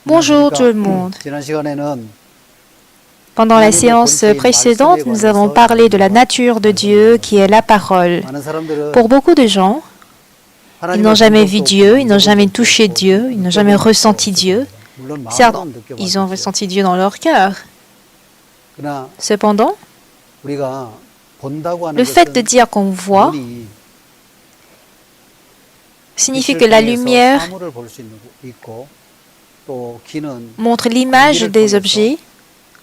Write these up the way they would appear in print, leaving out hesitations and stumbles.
Bonjour tout le monde. 지난 시간에는 Pendant la séance précédente, nous avons parlé de la nature de Dieu qui est la parole. 많은 사람들은 Pour beaucoup de gens, ils n'ont 하나님을 jamais 본 vu 적도 Dieu, 없고 ils n'ont jamais 만져본 적도 touché 없고 Dieu, ils n'ont jamais ressenti Dieu. 물론 Certes, 마음으로는 ils ont 느껴봤겠죠. ressenti Dieu dans leur cœur. 그러나 Cependant, 우리가 본다고 하는 le fait de 것은 dire qu'on voit 눈이 signifie 빛을 que la 통해서 lumière 사물을 볼 수 있고 또 귀는 montre l'image 공기를 des 통해서 objets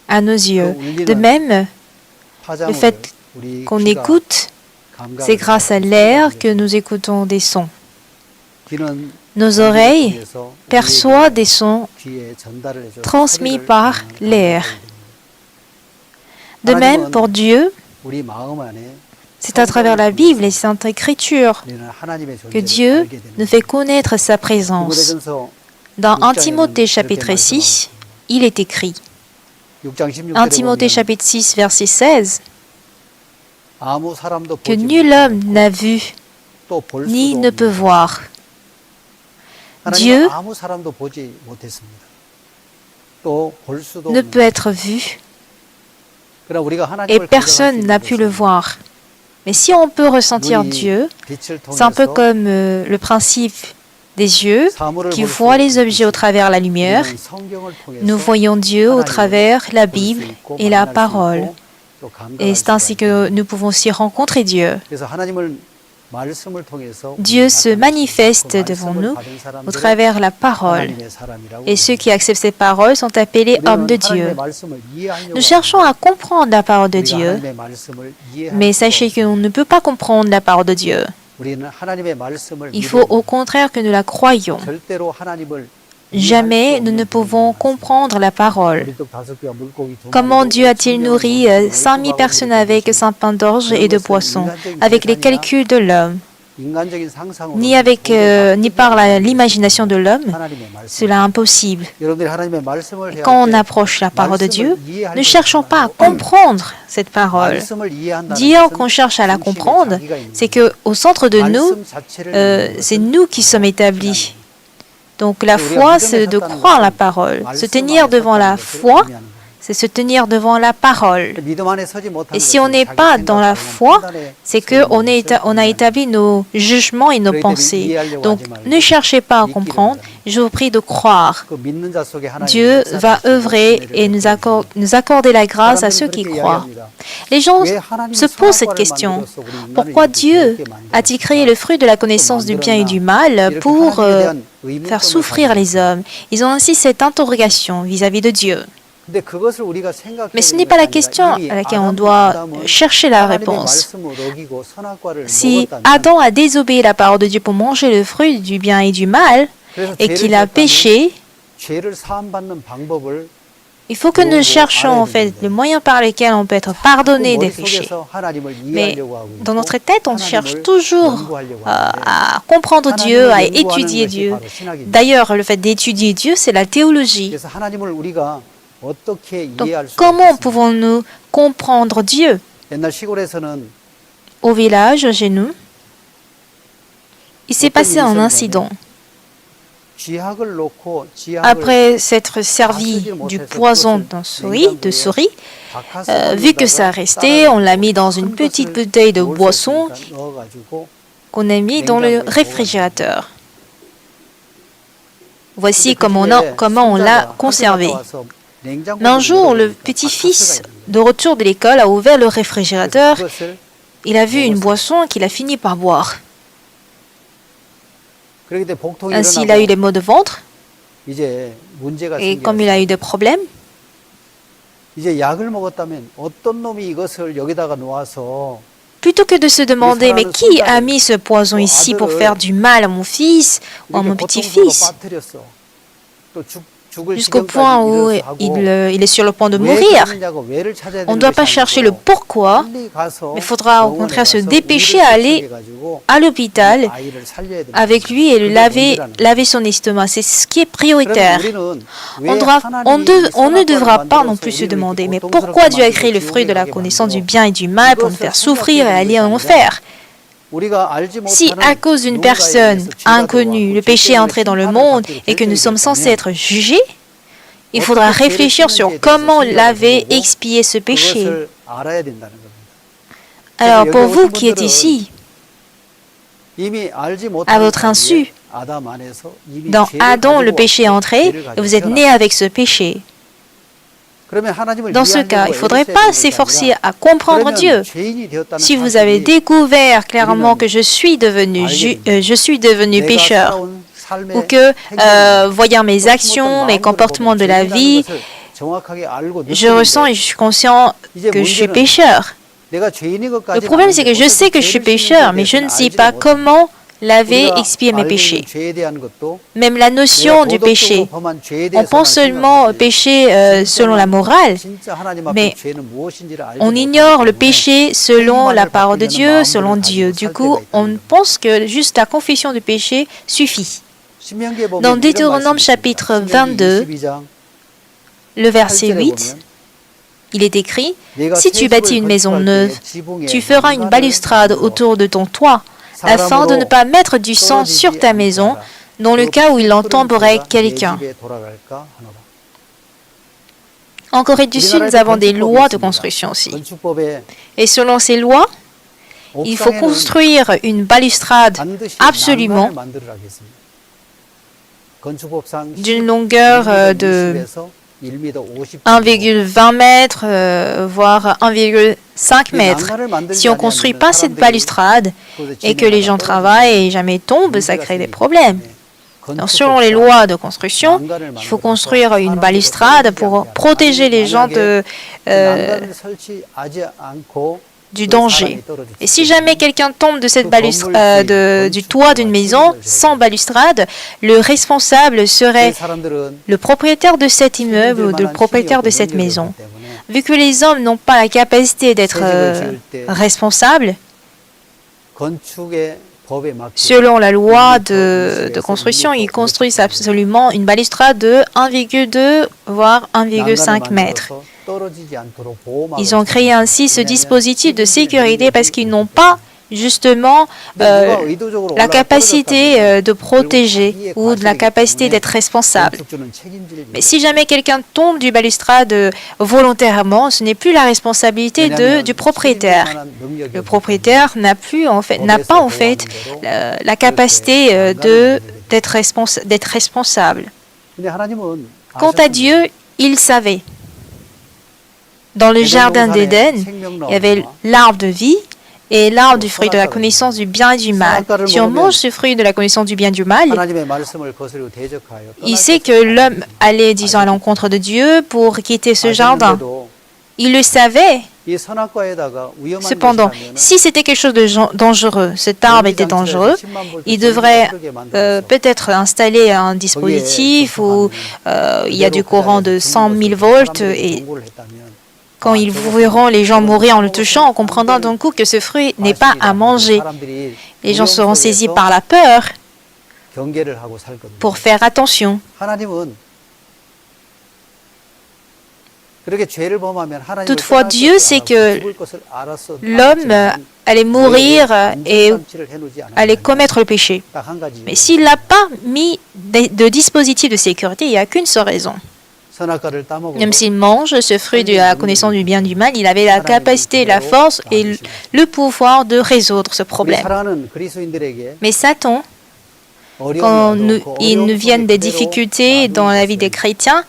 à nos yeux. 그 De 울리는 même, 파장을 le fait 우리 qu'on 귀가 écoute, 감각을 c'est grâce à 해서 l'air que nous écoutons des sons. 귀는 Nos 공기를 oreilles 통해서 perçoivent 우리에게 des sons 귀에 전달을 해줘 transmis 소리를 par 전하는 l'air. 감각을 해줍니다. De même, pour Dieu, 우리 마음 안에 c'est à travers la Bible et Sainte Écriture 우리는 하나님의 que 존재를 Dieu 알게 되는 nous fait connaître sa présence. 디모데전서 Dans 1 Timothée chapitre 6, il est écrit, 6장 16절에 1 Timothée 보면 chapitre 6 verset 16, 아무 사람도 que 보지 nul homme 못하고 n'a vu 또 볼 ni 수도 ne peut 없는 voir. 하나님은 Dieu 아무 사람도 보지 못했습니다. 또 볼 수도 ne 없는 peut être vu 그러나 우리가 et 하나님을 personne n'a pu le voir. Mais si on peut ressentir Dieu, 빛을 c'est un peu 통해서 comme le principe des yeux 사물을 qui 볼 수 voient les objets au travers la lumière. 우리는 성경을 통해서 Nous voyons Dieu au 하나님을 travers la 볼 수 Bible 있고 et la 만날 수 parole. 있고 또 감각할 Et c'est ainsi 수가 que 있습니다. nous pouvons aussi rencontrer Dieu. 그래서 하나님을 말씀을 통해서 Dieu se 나타내시고 manifeste 그 devant 말씀을 nous 받은 au 사람들은 travers la parole. 하나님의 사람이라고 Et ceux qui acceptent ces paroles sont appelés hommes de 우리는 Dieu. 하나님의 말씀을 이해하려고 Nous cherchons à comprendre la parole de 우리가 Dieu, 하나님의 말씀을 이해할 mais 수가 sachez 없습니다. qu'on ne peut pas comprendre la parole de Dieu. 우리는 하나님의 말씀을 Il faut au 믿어야 contraire que nous la croyions. 절대로 하나님을 Jamais nous ne pouvons comprendre la parole. 우리도 5개와 물고기 2마리 Comment Dieu a-t-il nourri 5000 personnes avec 5 pains d'orge et de poissons, avec les calculs de l'homme, 인간적인 상상으로 ni par l'imagination de l'homme? 하나님의 말씀. Cela est impossible. 여러분들이 하나님의 말씀을 해야 Quand on 할 때 approche la parole de Dieu, 말씀을 ne cherchons pas à comprendre cette parole. 말씀을 이해한다는 Dire 것은 qu'on cherche à la 중심에 comprendre, 자기가 있는 c'est que au centre de nous, 말씀 자체를 믿는 c'est 것은 nous qui sommes établis. Donc la foi, c'est de croire la parole. Se tenir devant la foi, c'est se tenir devant la parole. 믿음 안에 서지 못하는 Et si on 것은 n'est 자기 pas dans la 생각하고 foi, 판단에 c'est qu'on 서는 on a établi nos jugements et nos pensées. Donc ne cherchez pas à comprendre, je vous prie de croire. 그 믿는 자 속에 하나님의 Dieu 역사를 va 하시고 œuvrer 은혜를 et nous accorder la grâce à ceux qui croient. Les gens se posent cette question. Pourquoi Dieu a-t-il créé le fruit de la connaissance du bien et du mal pour faire souffrir les hommes? Ils ont ainsi cette interrogation vis-à-vis de Dieu. Mais ce n'est pas la question à laquelle on doit chercher la réponse. Si Adam a désobéi la parole de Dieu pour manger le fruit du bien et du mal, et qu'il a péché, il faut que nous cherchions en fait le moyen par lequel on peut être pardonné des péchés. Mais dans notre tête, on cherche toujours à comprendre Dieu, à étudier Dieu. D'ailleurs, le fait d'étudier Dieu, c'est la théologie. Donc, comment pouvons-nous comprendre Dieu? Au village, chez nous, il s'est passé un incident. Après s'être servi du poison de souris, vu que ça restait, on l'a mis dans une petite bouteille de boisson qu'on a mis dans le réfrigérateur. Voici comment on l'a conservé. Mais un jour, le petit-fils, de retour de l'école, a ouvert le réfrigérateur. Il a vu une boisson qu'il a fini par boire. Ainsi, il a eu des maux de ventre. Et comme il a eu des problèmes, plutôt que de se demander mais qui a mis ce poison ici pour faire du mal à mon fils ou à mon petit-fils, jusqu'au point où il est sur le point de mourir. On ne doit pas chercher le pourquoi, mais il faudra au contraire se dépêcher à aller à l'hôpital avec lui et lui laver son estomac. C'est ce qui est prioritaire. On ne devra pas non plus se demander mais pourquoi Dieu a créé le fruit de la connaissance du bien et du mal pour nous faire souffrir et aller en enfer. Si, à cause d'une personne inconnue, le péché est entré dans le monde et que nous sommes censés être jugés, Il faudra réfléchir sur comment laver, expier ce péché. 그것을 알아야 된다는 겁니다. Alors, pour vous qui êtes ici, 이미 알지 à 못하는 votre insu, 사이에 아담 안에서 이미 dans 죄를 Adam, le 가지고 péché est entré 죄를 et 가지고 vous êtes né 태어났어요. avec ce péché. 그러면 하나님을 Dans ce cas, il ne 이해하려고 faudrait 애를 pas 써야 되는 s'efforcer 것이 à 아니라 comprendre 그러면 Dieu. 죄인이 되었다는 Si vous avez 사실이 découvert clairement que je suis devenu 내가 pécheur, 살아온 삶의 ou que, 행동이 voyant mes 또 actions, mes 마음으로 comportements 보면 de la 죄인이라는 vie, 것을 정확하게 알고 je ressens et je suis conscient que je suis pécheur. 내가 죄인인 Le 것까지는 problème, c'est que je 아는데 sais que je suis pécheur, mais je ne sais pas comment laver, expier mes péchés. 죄에 대한 것도 Même la notion du péché. On pense seulement au péché selon la morale, 진짜 하나님 앞에 mais 죄는 무엇인지를 알지 on 못하기 ignore le 때문에 péché selon la parole de Dieu, selon Dieu. Du coup, on pense que juste la confession du péché suffit. 신명기에 보면 Dans 이런 Deutéronome 말씀이 chapitre 있습니다. 22, 신명기 22장 le verset 8절에 8, 보면 il est écrit, 내가 si tu 새 bâtis 집을 une maison 건축할 neuve, 때에 지붕에 tu feras une 망가를 balustrade 만들어 autour de ton toit, afin de ne pas mettre du sang sur ta maison, dans le cas où il en tomberait quelqu'un. En Corée du Sud, nous avons des lois de construction aussi. Et selon ces lois, il faut construire une balustrade absolument d'une longueur de 1,20 mètres, voire 1,5 mètres. Si on ne construit pas cette balustrade et que les gens travaillent et jamais tombent, ça crée des problèmes. Donc, selon les lois de construction, il faut construire une balustrade pour protéger les gens du danger. Et si jamais quelqu'un tombe de cette du toit d'une maison sans balustrade, le responsable serait le propriétaire de cet immeuble ou le propriétaire de cette maison. Vu que les hommes n'ont pas la capacité d'être responsables, selon la loi de construction, ils construisent absolument une balustrade de 1,2 voire 1,5 mètres. Ils ont créé ainsi ce dispositif de sécurité parce qu'ils n'ont pas justement la capacité de protéger ou de la capacité d'être responsable. Mais si jamais quelqu'un tombe du balustrade volontairement, ce n'est plus la responsabilité du propriétaire. Le propriétaire n'a pas en fait la capacité d'être responsable. Quant à Dieu, il savait. Dans le jardin d'Éden, il y avait l'arbre de vie et l'arbre du fruit de la connaissance du bien et du mal. Si on mange ce fruit de la connaissance du bien et du mal, il sait que l'homme allait, disons, à l'encontre de Dieu pour quitter ce jardin. Il le savait. Cependant, si c'était quelque chose de dangereux, cet arbre était dangereux, il devrait peut-être installer un dispositif où il y a du courant de 100 000 volts et quand ils verront les gens mourir en le touchant, on comprendra d'un coup que ce fruit n'est pas à manger. Les gens seront saisis par la peur pour faire attention. Toutefois, Dieu sait que l'homme allait mourir et allait commettre le péché. Mais s'il n'a pas mis de dispositif de sécurité, il n'y a qu'une seule raison. Même s'il mange ce fruit de la connaissance du bien et du mal, il avait la capacité, la force et le pouvoir de résoudre ce problème. Mais Satan, quand il nous vient des difficultés dans la vie des chrétiens,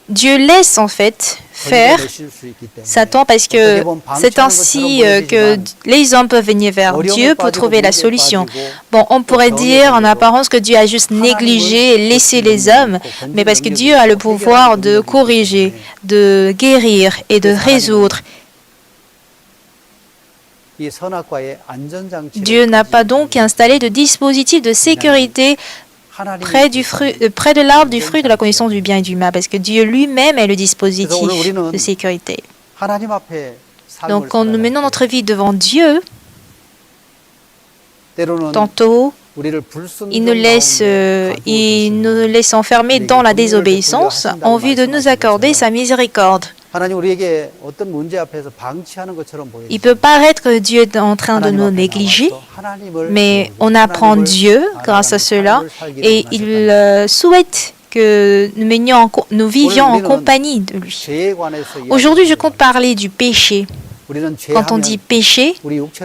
Dieu laisse en fait faire Satan parce que c'est ainsi que les hommes peuvent venir vers Dieu pour trouver la solution. Bon, on pourrait dire en apparence que Dieu a juste négligé et laissé les hommes, mais parce que Dieu a le pouvoir de corriger, de guérir et de résoudre. Dieu n'a pas donc installé de dispositif de sécurité près de l'arbre du fruit de la connaissance du bien et du mal, parce que Dieu lui-même est le dispositif de sécurité. Donc, quand nous menons notre vie devant Dieu, tantôt, il nous laisse enfermer dans la désobéissance en vue de nous accorder sa miséricorde. Il peut paraître que Dieu est en train de nous négliger, mais on apprend Dieu grâce à cela et il souhaite que nous vivions en compagnie de lui. Aujourd'hui, je compte parler du péché. Quand on dit péché,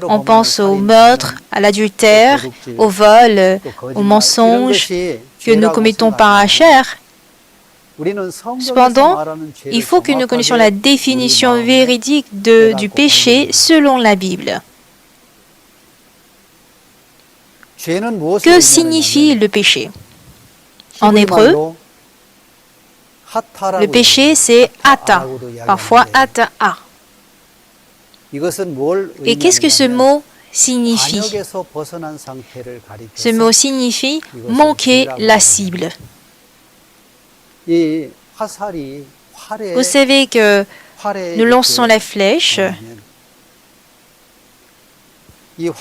on pense au meurtre, à l'adultère, au vol, au mensonge que nous commettons par la chair. Cependant, il faut que nous connaissions la définition véridique du péché selon la Bible. Que signifie le péché? En hébreu, le péché c'est hata, parfois hata-a. Et qu'est-ce que ce mot signifie? Ce mot signifie manquer la cible. Vous savez que nous lançons la flèche et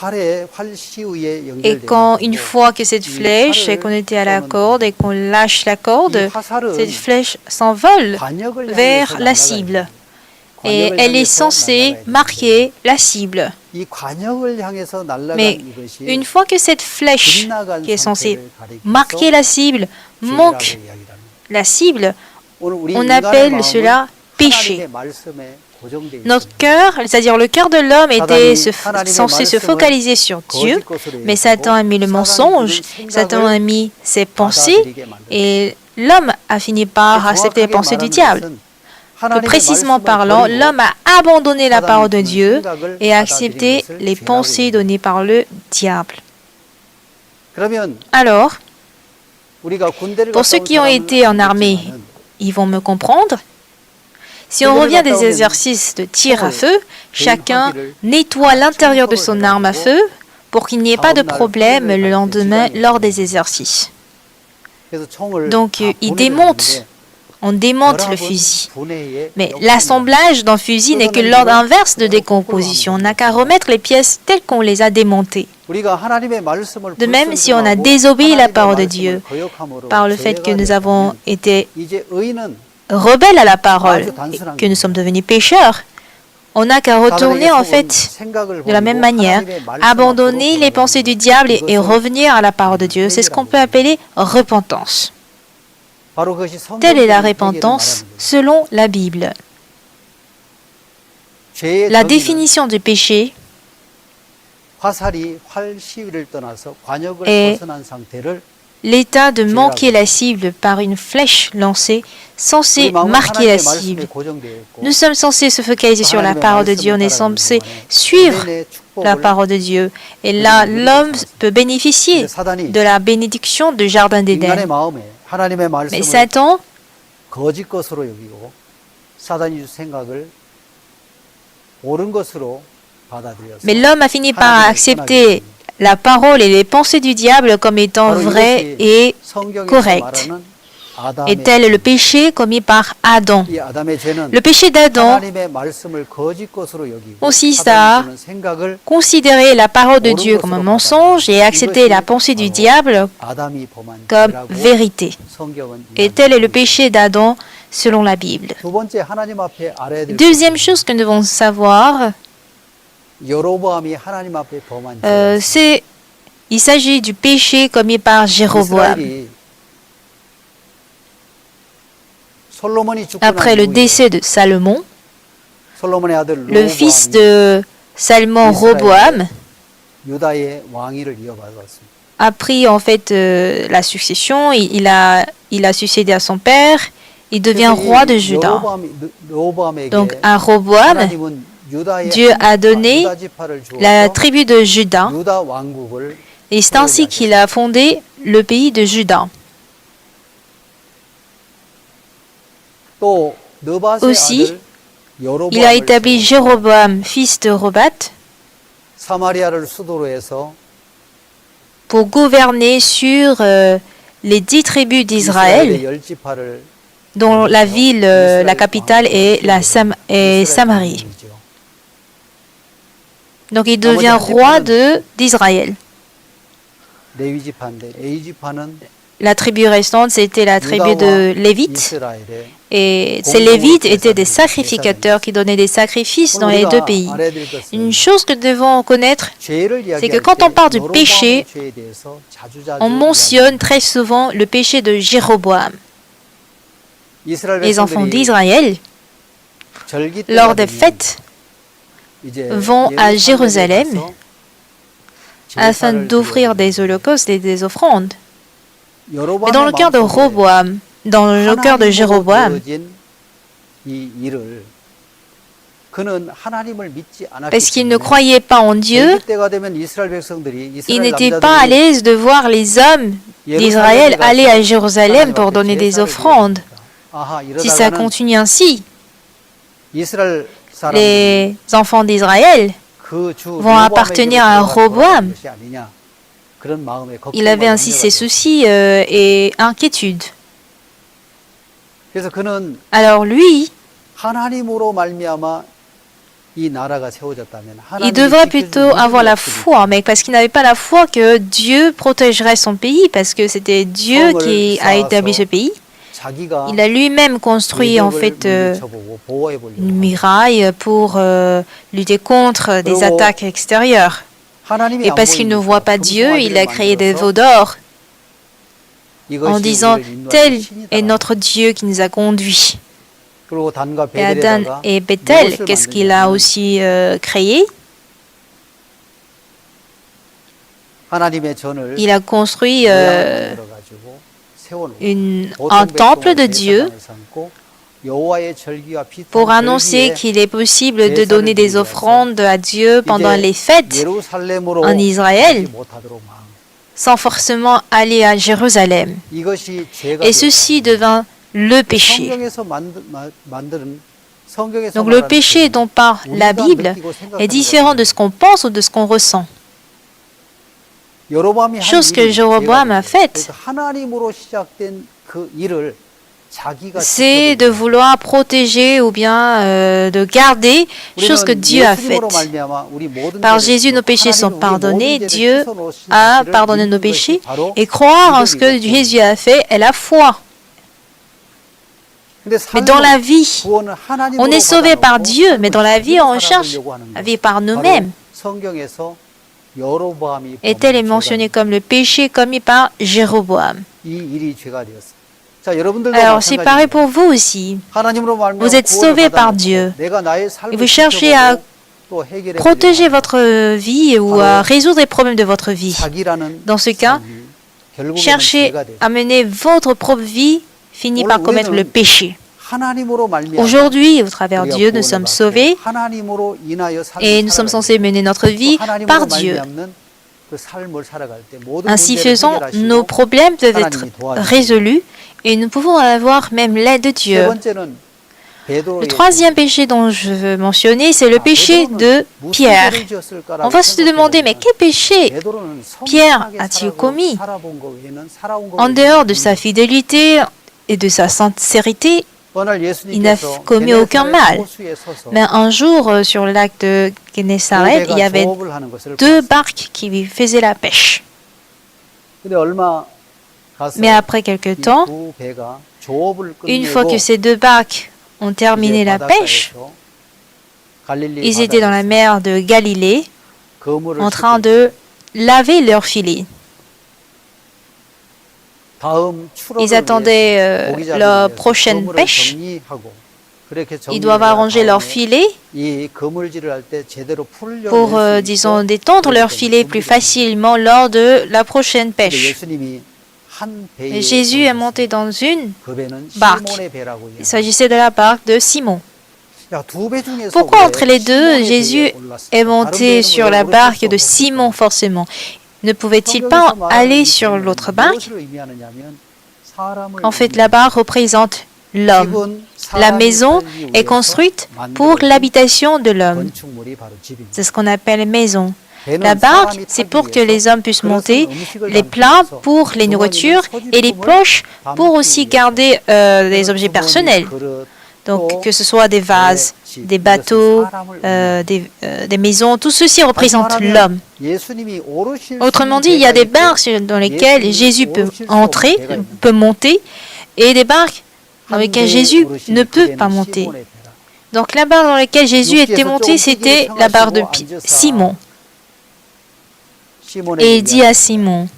quand une fois que cette flèche est connectée à la corde et qu'on lâche la corde, cette flèche s'envole vers la cible. Et elle est censée marquer la cible. Mais une fois que cette flèche qui est censée marquer la cible manque la cible, on appelle cela péché. Notre cœur, c'est-à-dire le cœur de l'homme, était censé se focaliser sur Dieu, mais Satan a mis le mensonge, Satan a mis ses pensées, et l'homme a fini par accepter les pensées du diable. Plus précisément parlant, l'homme a abandonné la parole de Dieu et a accepté les pensées données par le diable. Alors, pour ceux qui ont été en armée, ils vont me comprendre. Si on revient des exercices de tir à feu, chacun nettoie l'intérieur de son arme à feu pour qu'il n'y ait pas de problème le lendemain lors des exercices. Donc, on démonte le fusil. Mais l'assemblage d'un fusil n'est que l'ordre inverse de décomposition. On n'a qu'à remettre les pièces telles qu'on les a démontées. De même, si on a désobéi la parole de Dieu par le fait que nous avons été rebelles à la parole et que nous sommes devenus pécheurs, on n'a qu'à retourner en fait de la même manière, abandonner les pensées du diable et revenir à la parole de Dieu. C'est ce qu'on peut appeler repentance. Telle est la repentance selon la Bible. La définition du péché est l'état de manquer la cible par une flèche lancée, censée marquer la cible. Nous sommes censés se focaliser sur la parole de Dieu, on est censé suivre la parole de Dieu. Et là, l'homme peut bénéficier de la bénédiction du jardin d'Éden. Mais Satan Mais l'homme a fini par accepter la parole et les pensées du diable comme étant vraies et correctes. Et tel est le péché commis par Adam. Le péché d'Adam consiste à considérer la parole de Dieu comme un mensonge et accepter la pensée du diable comme vérité. Et tel est le péché d'Adam selon la Bible. Deuxième chose que nous devons savoir, il s'agit du péché commis par Jéroboam. Après le décès de Salomon, le fils de Salomon, Roboam, a pris en fait la succession. Il a succédé à son père. Il devient roi de Juda. Donc à Roboam, Dieu a donné la tribu de Juda. Et c'est ainsi qu'il a fondé le pays de Juda. Aussi, il a établi Jéroboam, fils de Robat, pour gouverner sur les 10 tribus d'Israël, dont la ville, la capitale est Samarie. Donc il devient roi d'Israël. la tribu restante, c'était la tribu de Lévites. 이스라엘의 Et ces Lévites étaient des sacrificateurs qui donnaient des sacrifices dans les deux pays. Une chose que nous devons connaître, c'est que quand on parle du péché, on mentionne très souvent le péché de Jéroboam. Les enfants d'Israël, lors des fêtes, vont à Jérusalem afin d'offrir des holocaustes et des offrandes. Mais dans le cœur de Roboam, dans le cœur de Jéroboam, parce qu'il ne croyait pas en Dieu, il n'était pas à l'aise de voir les hommes d'Israël aller à Jérusalem pour donner des offrandes. Si ça continue ainsi, les enfants d'Israël vont appartenir à Roboam. Il avait ainsi ses soucis et inquiétudes. Alors lui, il devrait plutôt avoir la foi, mais parce qu'il n'avait pas la foi que Dieu protégerait son pays, parce que c'était Dieu qui a établi ce pays. Il a lui-même construit en fait une muraille pour lutter contre des attaques extérieures. Et parce qu'il ne voit pas Dieu, il a créé des veaux d'or en disant « Tel est notre Dieu qui nous a conduits ». Et Adam et Bethel, qu'est-ce qu'il a aussi créé? Il a construit un temple de Dieu pour annoncer qu'il est possible de donner des offrandes à Dieu pendant les fêtes en Israël sans forcément aller à Jérusalem. Et ceci devint le péché. Donc le péché dont parle la Bible est différent de ce qu'on pense ou de ce qu'on ressent. Chose que Jéroboam a faite, c'est de vouloir protéger ou bien de garder chose que Dieu a faite. Par Jésus, nos péchés sont pardonnés. Dieu a pardonné nos péchés. Et croire en ce que Jésus a fait est la foi. Mais dans la vie, on est sauvé par Dieu, mais dans la vie, on cherche la vie par nous-mêmes. Et tel est mentionné comme le péché commis par Jéroboam. Alors, c'est pareil pour vous aussi. Vous êtes sauvés par Dieu. Et vous cherchez à protéger votre vie ou à résoudre les problèmes de votre vie. Dans ce cas, cherchez à mener votre propre vie, finit par commettre le péché. Aujourd'hui, au travers de Dieu, nous sommes sauvés et nous sommes censés mener notre vie par Dieu. Ainsi faisant, nos problèmes peuvent être résolus et nous pouvons avoir même l'aide de Dieu. Le troisième péché dont je veux mentionner, c'est le péché de Pierre. On va se demander, mais quel péché Pierre a-t-il commis? En dehors de sa fidélité et de sa sincérité, il n'a commis aucun mal. Mais un jour, sur le lac de Gennesaret, il y avait deux barques qui faisaient la pêche. Mais après quelque temps, une fois que ces deux barques ont terminé la pêche, ils étaient dans la mer de Galilée en train de laver leurs filets. Ils attendaient leur prochaine pêche. Ils doivent arranger leurs filets pour, disons, détendre leurs filets plus facilement lors de la prochaine pêche. Et Jésus est monté dans une barque. Il s'agissait de la barque de Simon. Pourquoi entre les deux, Jésus est monté sur la barque de Simon forcément? Ne pouvait-il pas aller sur l'autre barque? En fait, la barque représente l'homme. La maison est construite pour l'habitation de l'homme. C'est ce qu'on appelle maison. La barque, c'est pour que les hommes puissent monter, les plats pour les nourritures et les poches pour aussi garder les objets personnels. Donc, que ce soit des vases, des bateaux, des maisons, tout ceci représente l'homme. Autrement dit, il y a des barques dans lesquelles Jésus peut entrer, peut monter, et des barques dans lesquelles Jésus ne peut pas monter. Donc, la barque dans laquelle Jésus était monté, c'était la barque de Simon. Et il dit à Simon,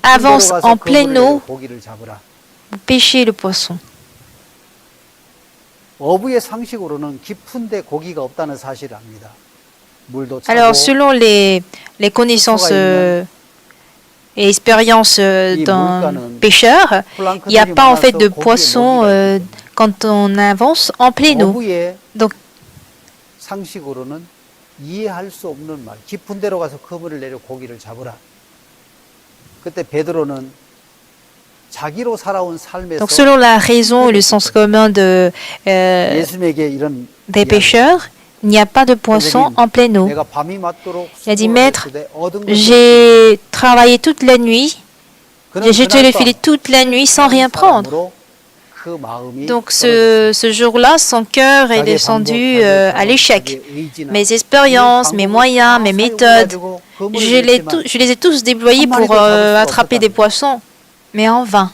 avance en pleine eau pour pêcher le poisson. Alors, selon les connaissances et expériences d'un pêcheur, il n'y a pas en fait de poisson quand on avance en pleine eau. Donc, selon la raison et le sens commun des pêcheurs, il n'y a pas de poisson en pleine eau. Il a dit, Maître, j'ai travaillé toute la nuit, j'ai jeté le filet toute la nuit sans rien prendre. Donc ce jour-là, son cœur est descendu à l'échec. Mes expériences, mes moyens, mes méthodes, je les ai tous déployés pour attraper des poissons, mais en vain.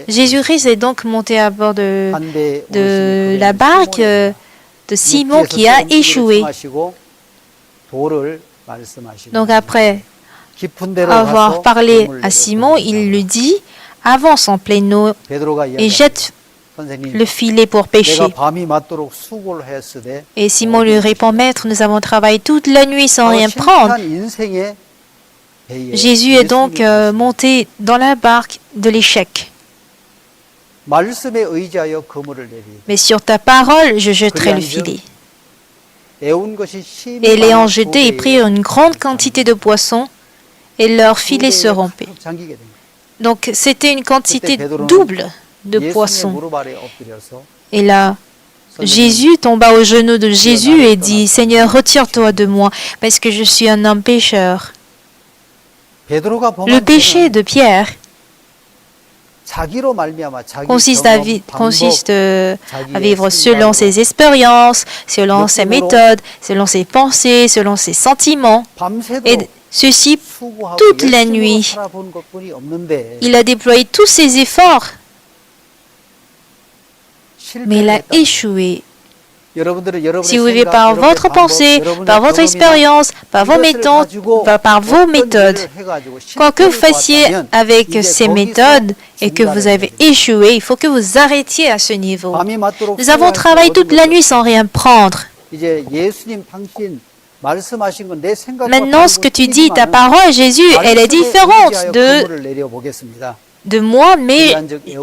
Jésus-Christ est donc monté à bord de la barque de Simon qui a échoué. Donc après avoir parlé à Simon, il lui dit, avance en pleine eau et jette le filet pour pêcher. Et Simon lui répond, Maître, nous avons travaillé toute la nuit sans rien prendre. Jésus est donc monté dans la barque de l'échec. Mais sur ta parole, je jetterai le filet. Et l'ayant jeté, ils prirent une grande quantité de poissons et leur filet se rompait. Donc c'était une quantité double de poissons. Et là, Jésus tomba aux genoux de Jésus et dit, Seigneur, retire-toi de moi, parce que je suis un homme pécheur. Le péché de Pierre consiste à vivre selon ses expériences, selon ses méthodes, selon ses pensées, selon ses sentiments. Et ceci toute la nuit. Il a déployé tous ses efforts, mais il a échoué. Si vous vivez par votre pensée, par votre expérience, par vos méthodes, quoi que vous fassiez avec ces méthodes et que vous avez échoué, il faut que vous arrêtiez à ce niveau. Nous avons travaillé toute la nuit sans rien prendre. Maintenant, ce que tu dis, ta parole, Jésus, elle est différente de moi, mais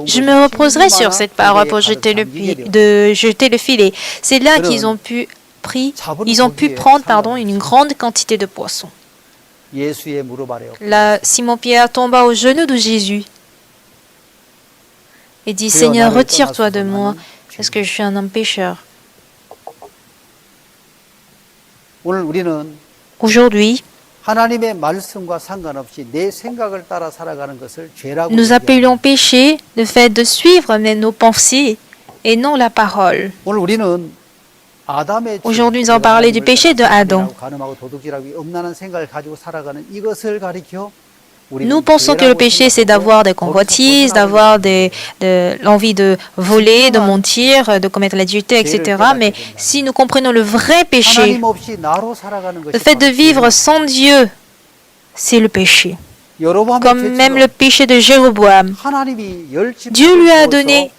je me reposerai sur cette parole pour jeter le filet. C'est là qu'ils ont pu prendre une grande quantité de poissons. Là, Simon-Pierre tomba aux genoux de Jésus et dit, Seigneur, retire-toi de moi, parce que je suis un homme pécheur. Aujourd'hui, nous appelons péché le fait de suivre nos pensées et non la parole. Aujourd'hui, nous allons parler du péché de Adam. Nous pensons que le péché, c'est d'avoir des convoitises, d'avoir l'envie de voler, de mentir, de commettre l'adultère, etc. Mais si nous comprenons le vrai péché, le fait de vivre sans Dieu, c'est le péché. Comme même le péché de Jéroboam. Dieu lui a donné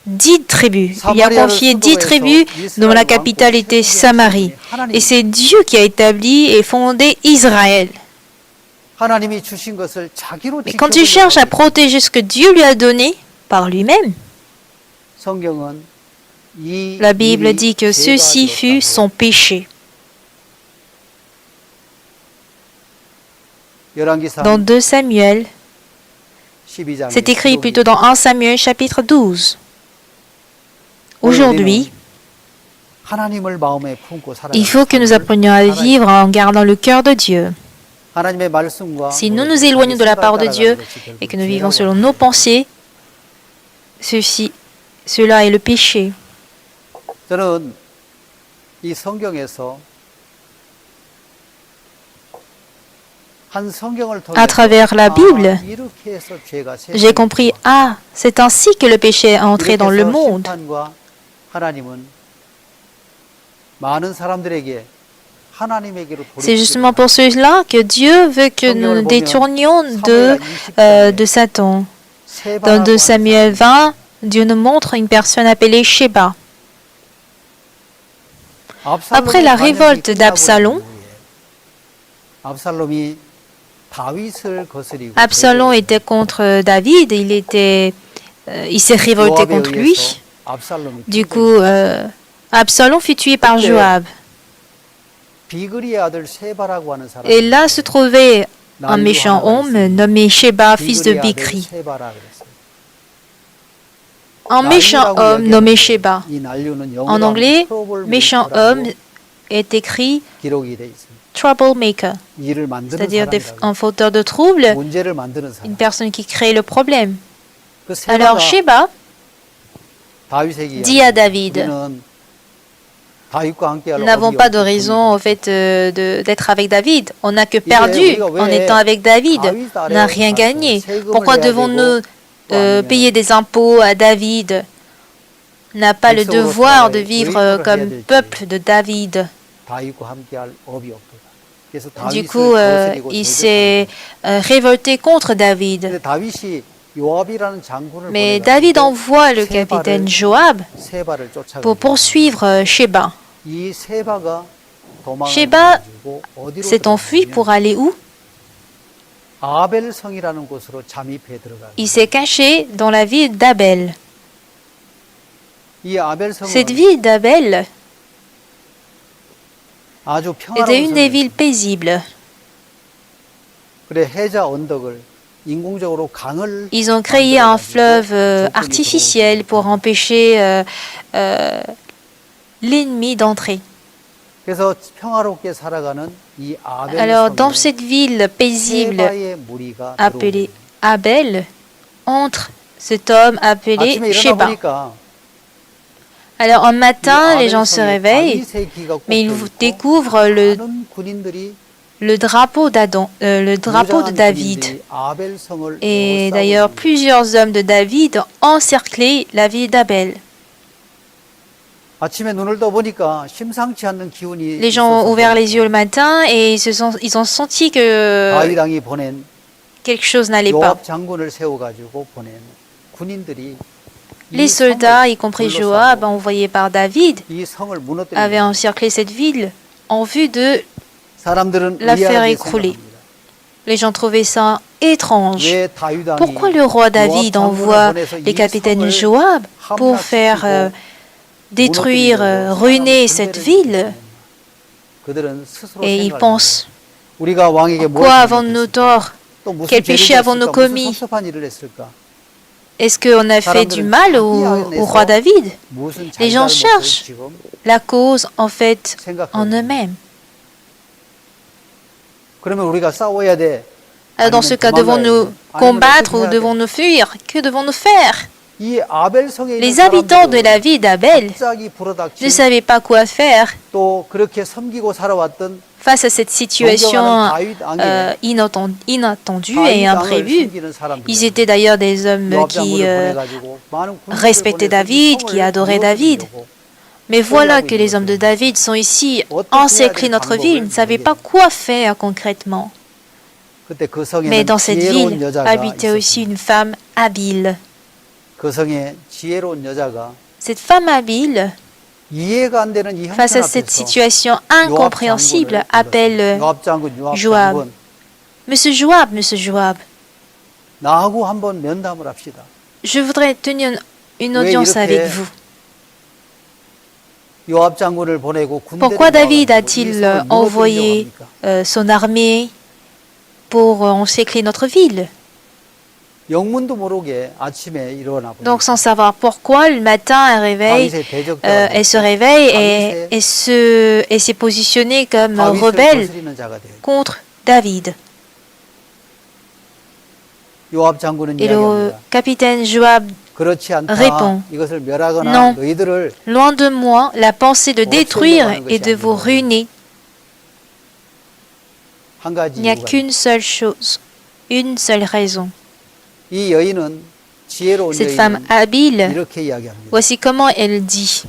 10 tribus. Il a confié 10 tribus dont la capitale était Samarie. Et c'est Dieu qui a établi et fondé Israël. Mais quand il cherche à protéger ce que Dieu lui a donné par lui-même, la Bible dit que ceci fut son péché. Dans 2 Samuel, c'est écrit plutôt dans 1 Samuel chapitre 12. Aujourd'hui, il faut que nous apprenions à vivre en gardant le cœur de Dieu. Si nous nous éloignons de la parole de Dieu et que nous vivons selon nos pensées, cela est le péché. 저는 이 성경에서 À travers la Bible, j'ai compris, c'est ainsi que le péché est entré dans le monde. C'est justement pour cela que Dieu veut que nous nous détournions de Satan. Dans 2 Samuel 20, Dieu nous montre une personne appelée Sheba. Après la révolte d'Absalom, Absalom était contre David, il s'est révolté contre lui. Du coup, Absalom fut tué par Joab. Et là se trouvait un méchant homme nommé Sheba, fils de Bichri. Un méchant homme nommé Sheba. En anglais, méchant homme est écrit troublemaker, c'est-à-dire un fauteur de trouble, une personne qui crée le problème. Alors Sheba dit à David, nous n'avons pas de raison en fait d'être avec David. On n'a que perdu en étant avec David. On n'a rien gagné. Pourquoi devons-nous payer des impôts à David? On n'a pas le devoir de vivre comme peuple de David. Du coup, il s'est révolté contre David. Mais David envoie le capitaine Joab pour poursuivre Sheba. Sheba s'est enfui pour aller où? Il s'est caché dans la ville d'Abel. Cette ville d'Abel était une des villes paisibles. Ils ont créé un fleuve artificiel pour empêcher l'ennemi d'entrer. Alors, dans cette ville paisible appelée Abel, entre cet homme appelé Sheba. Alors, un matin, les gens se réveillent, mais ils découvrent le drapeau de David. Et d'ailleurs, plusieurs hommes de David ont encerclé la ville d'Abel. Les gens ont ouvert les yeux le matin et ils ont senti que quelque chose n'allait pas. Les soldats, y compris Joab, envoyés par David, avaient encerclé cette ville en vue de la faire écrouler. Les gens trouvaient ça étrange. Pourquoi le roi David envoie les capitaines Joab pour faire détruire, ruiner cette ville? Et ils pensent, quoi avons-nous tort? Quel péché avons-nous commis? Est-ce qu'on a fait du mal au roi David? Les gens cherchent la cause, en fait, en eux-mêmes. Alors dans ce cas, devons-nous combattre ou devons-nous fuir? Que devons-nous faire? Les habitants de la ville d'Abel ne savaient pas quoi faire face à cette situation inattendue et imprévue. Ils étaient d'ailleurs des hommes qui respectaient David, qui adoraient David. Mais voilà que les hommes de David sont ici, encerclés notre ville, ils ne savaient pas quoi faire concrètement. Mais dans cette ville habitait aussi une femme habile. Cette femme habile, face à cette situation incompréhensible, appelle Joab. Monsieur Joab, je voudrais tenir une audience avec vous. Pourquoi David a-t-il envoyé son armée pour encercler notre ville? Donc sans savoir pourquoi, le matin, elle se réveille et s'est positionnée comme rebelle contre David. 요압 장군은 Et le 이야기합니다. capitaine Joab 그렇지 않다. répond, 이것을 멸하거나 non, 너희들을 loin de moi la pensée de détruire et de vous ruiner. 한 가지 Il n'y a 이유가 qu'une seule chose, une seule raison. 이 여인은 지혜로운 Cette femme 여인은 habile, 이렇게 이야기합니다. voici comment elle dit.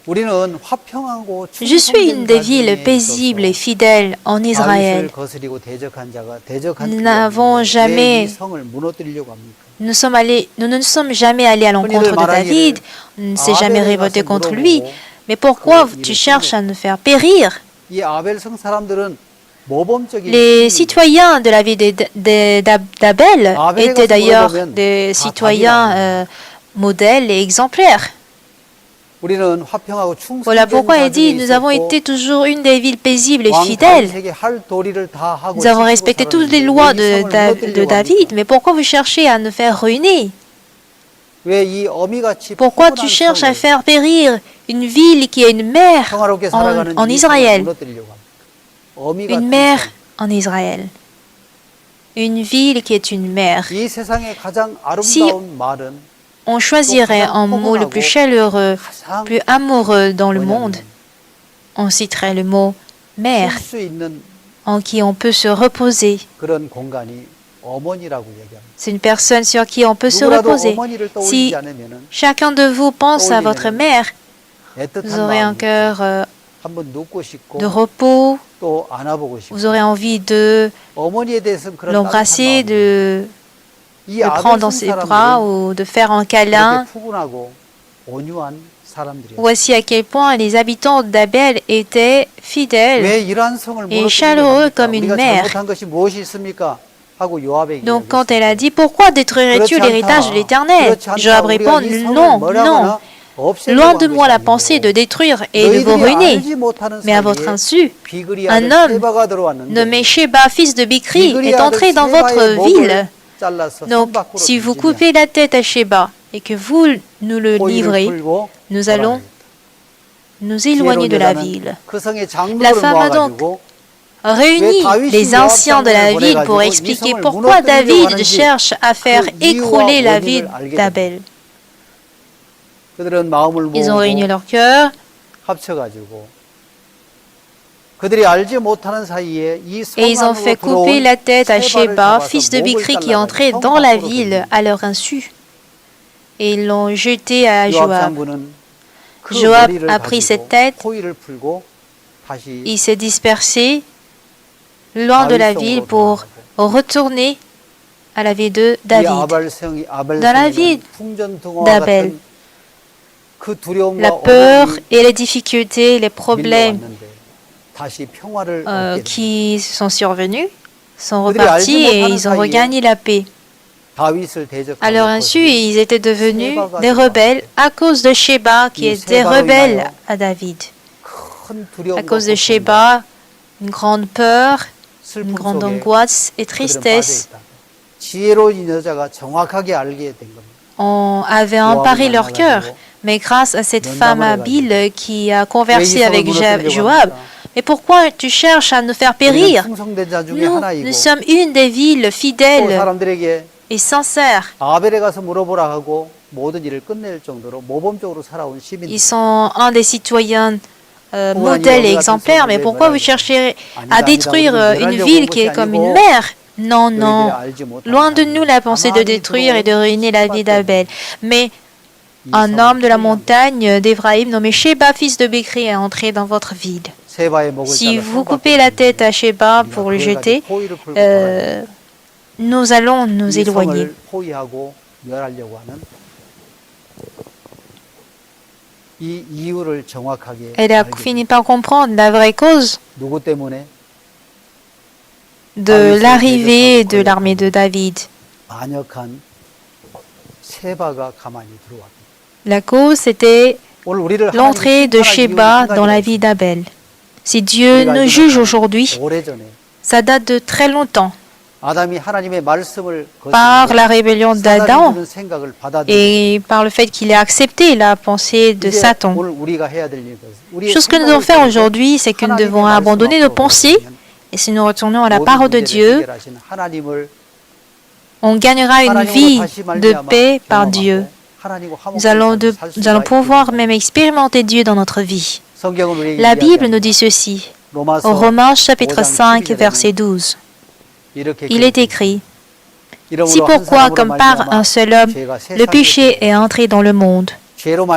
우리는 화평하고 Je suis une 충성된 des villes 가정에 paisibles et 있어서 fidèles en Israël. 다윗을 거스리고 대적한 자가 대적한 Nous 자가 n'avons 왜 jamais 이 성을 무너뜨리려고 합니까? Nous ne sommes jamais allés à l'encontre de David, on ne s'est jamais révolté contre lui. Mais pourquoi tu cherches à nous faire périr? 이 아벨성 사람들은 모범적인 Les citoyens de la ville d'Abel étaient d'ailleurs des citoyens modèles et exemplaires. 우리는 화평하고 Voilà 충성된 pourquoi il 가정에 dit, nous avons 있었고 été toujours une des villes paisibles et 왕 fidèles. 다윗에게 할 도리를 다 하고 Nous avons 지키고 respecté toutes les 살았는데 lois 왜 이 성을 de 무너뜨리려고 David. 합니까? Mais pourquoi vous cherchez à nous faire ruiner? 왜 이 어미같이 Pourquoi 포근한 tu cherches à 성을 faire périr une ville qui est une mère 평화롭게 살아가는 en 이 성을 Israël? 무너뜨리려고 합니까? 어미 Une 같은 mère 성. en Israël. Une ville qui est une mère. 이 세상의 가장 아름다운 말은 On choisirait un mot le plus chaleureux, 가장 plus amoureux dans le monde. 뭐냐면 On citerait le mot mère, 쉴 수 있는 en qui on peut se reposer. 그런 공간이 어머니라고 얘기합니다. C'est une personne sur qui on peut se 누구라도 reposer. 어머니를 Si 떠올리지 않으면은 chacun de vous pense à votre mère, vous 애틋한 aurez un 마음이 cœur 한번 눕고 싶고 de repos, 또 안아보고 싶고 vous aurez envie de 어머니에 대해서는 그런 l'embrasser, 따뜻한 마음이 de 이 le prendre dans 아벨성 ses bras 사람들은 ou de faire un 이렇게 câlin. 푸근하고 온유한 사람들이었어요. Voici à quel point les habitants d'Abel étaient fidèles. 왜 이러한 성을 et chaleureux 무너뜨리려고 comme une 우리가 mère. 잘못한 것이 무엇이 있습니까? 하고 요압에게 Donc quand elle 이야기했어요. a dit, pourquoi détruirais-tu l'héritage de l'Éternel? Joab répond, non, non, loin de moi la pensée de détruire et de vous ruiner. Mais à votre insu, un homme nommé Sheba, fils de Bikri, est entré dans votre ville. Donc, si vous coupez la tête à Sheba et que vous nous le livrez, nous allons nous éloigner de la ville. La femme a donc réuni les anciens de la ville pour expliquer pourquoi David cherche à faire écrouler la ville d'Abel. Ils ont réuni leur cœur et ils ont fait couper la tête à Sheba, fils de Bikri, qui entrait dans la ville à leur insu. Et ils l'ont jeté à Joab. Joab a pris cette tête, il s'est dispersé loin de la ville pour retourner à la ville de David. Dans la ville d'Abel, la peur et les difficultés, les problèmes qui sont survenus sont repartis et ils ont regagné la paix. À leur insu, ils étaient devenus des rebelles à cause de Sheba qui était rebelle à David. À cause de Sheba, une grande peur, une grande angoisse et tristesse avaient emparé leur cœur. Mais grâce à cette femme habile qui a conversé avec Joab, mais pourquoi tu cherches à nous faire périr? Nous sommes une des villes fidèles et sincères. Ils sont un des citoyens modèles et exemplaires, mais pourquoi vous cherchez à détruire une ville qui est comme une mère? Non, non, loin de nous la pensée de détruire et de ruiner la vie d'Abel. Mais un homme de la montagne d'Éphraïm nommé Sheba, fils de Bikri, est entré dans votre ville. Si vous coupez la tête à Sheba pour le jeter, nous allons nous éloigner. Elle a fini par comprendre la vraie cause de l'arrivée de l'armée de David. La cause, c'était l'entrée de Sheba dans la vie d'Abel. Si Dieu nous juge aujourd'hui, ça date de très longtemps. Par la rébellion d'Adam et par le fait qu'il ait accepté la pensée de Satan. Chose que nous devons faire aujourd'hui, c'est que nous devons abandonner nos pensées et si nous retournons à la parole de Dieu, on gagnera une vie de paix par Dieu. Nous allons pouvoir même expérimenter Dieu dans notre vie. La Bible nous dit ceci, au Romains chapitre 5, verset 12. Il est écrit, « Si pourquoi, comme par un seul homme, le péché est entré dans le monde,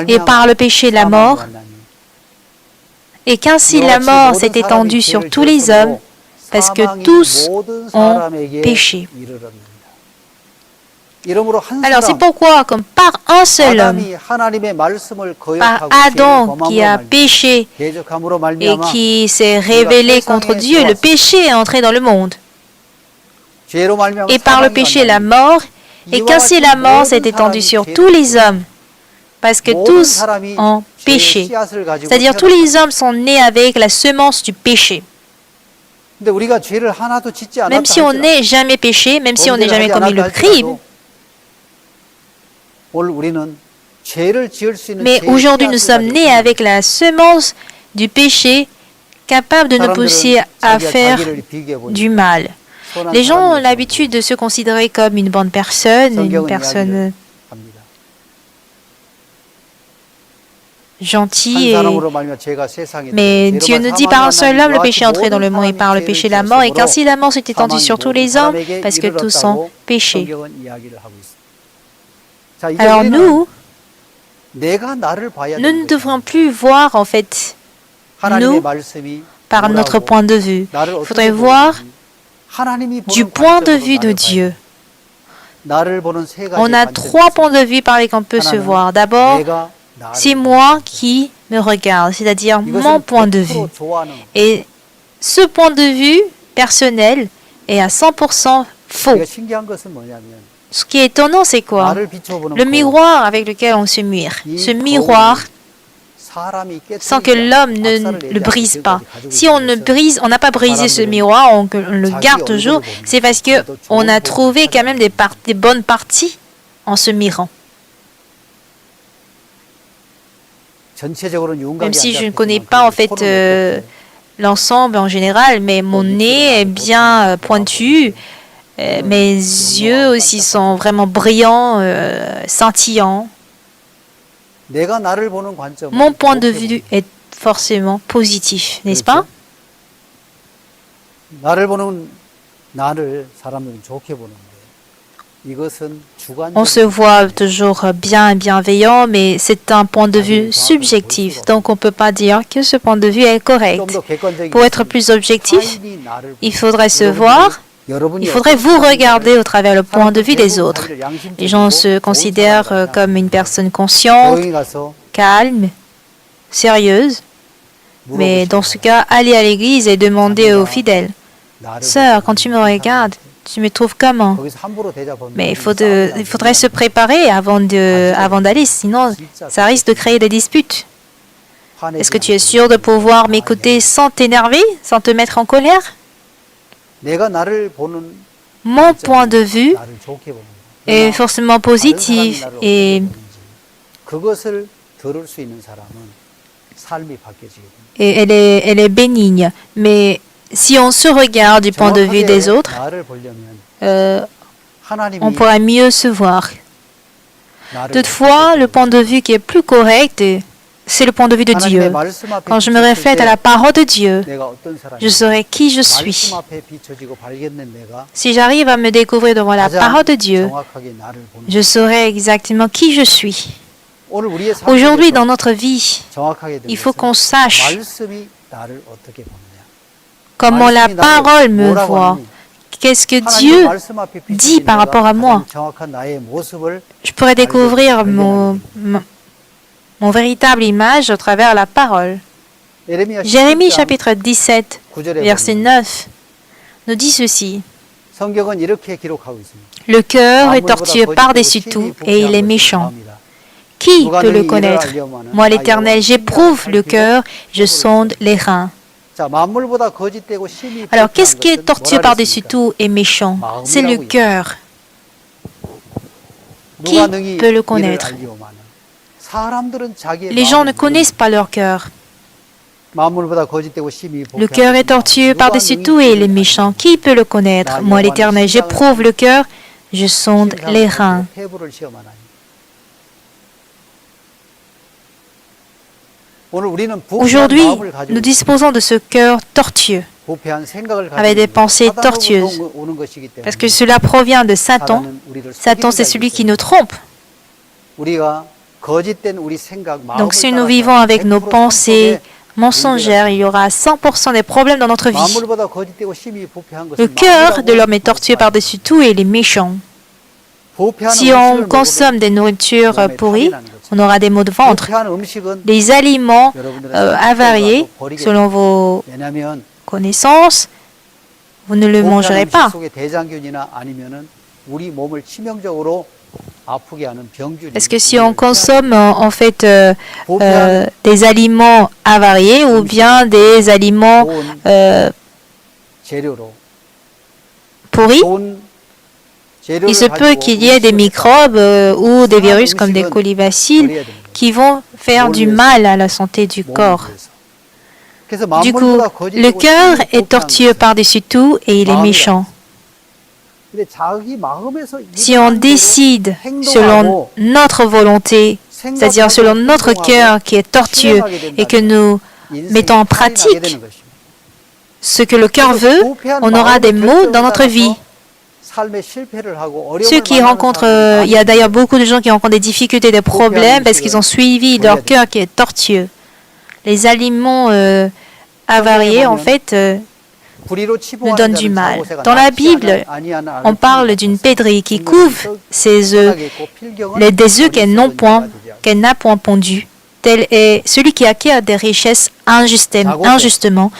et par le péché la mort, et qu'ainsi la mort s'est étendue sur tous les hommes, parce que tous ont péché. » Alors c'est pourquoi, comme par un seul homme, par Adam qui a péché et qui s'est révélé contre Dieu, le péché est entré dans le monde. Et par le péché la mort, et qu'ainsi la mort s'est étendue sur tous les hommes, parce que tous ont péché. C'est-à-dire tous les hommes sont nés avec la semence du péché. Même si on n'est jamais péché, même si on n'est jamais commis le crime, mais aujourd'hui nous sommes nés avec la semence du péché, capable de nous pousser à faire du mal. Les gens ont l'habitude de se considérer comme une bonne personne, une personne gentille, mais Dieu nous dit par un seul homme le péché est entré dans le monde et par le péché la mort, et qu'ainsi la mort s'est étendue sur tous les hommes parce que tous ont péché. Alors nous ne devrons plus voir en fait nous par notre point de vue. Il faudrait voir du point de vue de Dieu. On a trois points de vue par lesquels on peut se voir. D'abord, c'est moi qui me regarde, c'est-à-dire mon point de vue. Et ce point de vue personnel est à 100% faux. Ce qui est étonnant, c'est quoi? Le miroir avec lequel on se mire. Ce miroir, sans que l'homme ne le brise pas. Si on n'a pas brisé ce miroir, on le garde toujours, c'est parce qu'on a trouvé quand même des bonnes parties en se mirant. Même si je ne connais pas en fait l'ensemble en général, mais mon nez est bien pointu, mes yeux aussi sont vraiment brillants, scintillants. Mon point de vue est forcément positif, n'est-ce pas? On se voit toujours bien et bienveillant, mais c'est un point de vue subjectif, donc on ne peut pas dire que ce point de vue est correct. Pour être plus objectif, il faudrait se voir, il faudrait vous regarder au travers le point de vue des autres. Les gens se considèrent comme une personne consciente, calme, sérieuse, mais dans ce cas, allez à l'église et demandez aux fidèles, « Sœur, quand tu me regardes, tu me trouves comment ?» Mais il faudrait se préparer avant d'aller, sinon ça risque de créer des disputes. Est-ce que tu es sûr de pouvoir m'écouter sans t'énerver, sans te mettre en colère? Mon point de vue est forcément positif et elle est bénigne. Mais si on se regarde du point de vue des autres, on pourra mieux se voir. Toutefois, le point de vue qui est plus correct, c'est le point de vue de Dieu. Quand je me reflète à la parole de Dieu, je saurai qui je suis. Si j'arrive à me découvrir devant la parole de Dieu, je saurai exactement qui je suis. Aujourd'hui, dans notre vie, il faut qu'on sache comment la parole me voit. Qu'est-ce que Dieu dit par rapport à moi? Je pourrais découvrir mon véritable image à travers la parole. Jérémie chapitre 17, verset 9, nous dit ceci. Le cœur est tortueux par-dessus tout et il est méchant. Qui peut le connaître? Moi, l'Éternel, j'éprouve le cœur, je sonde les reins. Alors, qu'est-ce qui est tortueux par-dessus tout et méchant? C'est le cœur. Qui peut le connaître? Les gens ne connaissent pas leur cœur. Le cœur est tortueux par-dessus tout et il est méchant. Qui peut le connaître? Moi, l'Éternel, j'éprouve le cœur, Je sonde les reins. 폐부를 시험하나니. 오늘 우리는 부패한 Aujourd'hui, 마음을 가지고 nous disposons de ce cœur tortueux, 부패한 생각을 avec des 가지고 pensées 사단으로부터 tortueuses, 오는 것이기 parce que 때문에 cela provient de Satan. 사단은 우리를 Satan, 속이는 c'est 자이기 celui qui 때문에 nous trompe. 우리가 거짓된 우리 생각, 마음을 Donc si nous 따라서 vivons avec nos 100% pensées 문제가 mensongères, il y aura 100% des problèmes dans notre vie. 만물보다 거짓되고 심히 부패한 Le 것은 cœur de l'homme est 마음이라고 tortueux par-dessus tout et il est méchant. 부패한 Si on 음식을 consomme 먹으면 des nourritures 몸에 pourries, 탈이 나는 거죠. on aura des maux de ventre. 부패한 음식은 Les aliments 여러분들은 avariés, 버리게 selon vos 왜냐하면 connaissances, vous ne le mangerez 부패한 pas. 음식 속에 대장균이나 아니면은 우리 몸을 치명적으로 아프게 하는 병균이 Parce que si on consomme en fait des aliments avariés ou bien des aliments 재료로 pourris, 좋은 il se peut qu'il y ait des microbes ou des virus comme des colibacilles qui vont faire du mal à la santé du corps. Du coup, le cœur est tortueux par-dessus tout et il est méchant. Si on décide selon notre volonté, c'est-à-dire selon notre cœur qui est tortueux et que nous mettons en pratique ce que le cœur veut, on aura des maux dans notre vie. Ceux qui rencontrent, il y a d'ailleurs beaucoup de gens qui rencontrent des difficultés, des problèmes parce qu'ils ont suivi leur cœur qui est tortueux. Les aliments avariés, en fait, nous donnent du mal. Dans la Bible, on parle d'une pédrie qui couvre ses œufs, des œufs qu'elle n'a point pondus. Tel est celui qui acquiert des richesses injustement,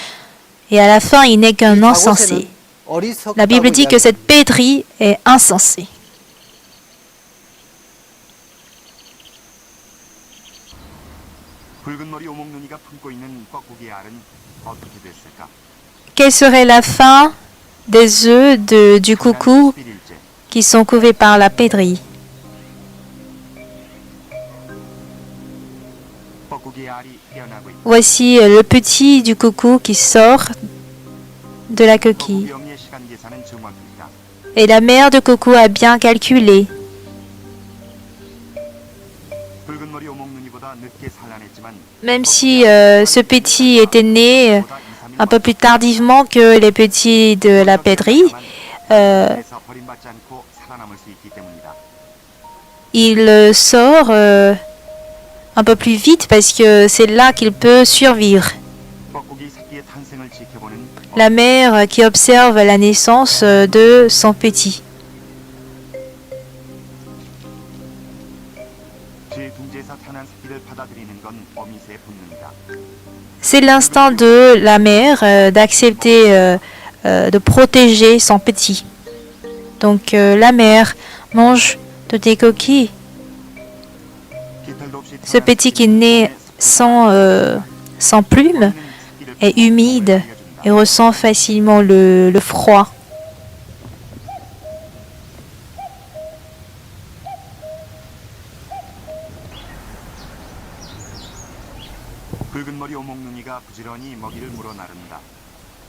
et à la fin, il n'est qu'un insensé. La Bible dit que cette pédrie est insensée. Quelle serait la fin des œufs du coucou qui sont couverts par la pédrie? Voici le petit du coucou qui sort de la coquille. Et la mère de coucou a bien calculé. Même si ce petit était né un peu plus tardivement que les petits de la pédrie, il sort un peu plus vite parce que c'est là qu'il peut survivre. La mère qui observe la naissance de son petit. C'est l'instinct de la mère d'accepter de protéger son petit. Donc la mère mange toutes les coquilles. Ce petit qui naît sans plumes est humide et ressent facilement le froid.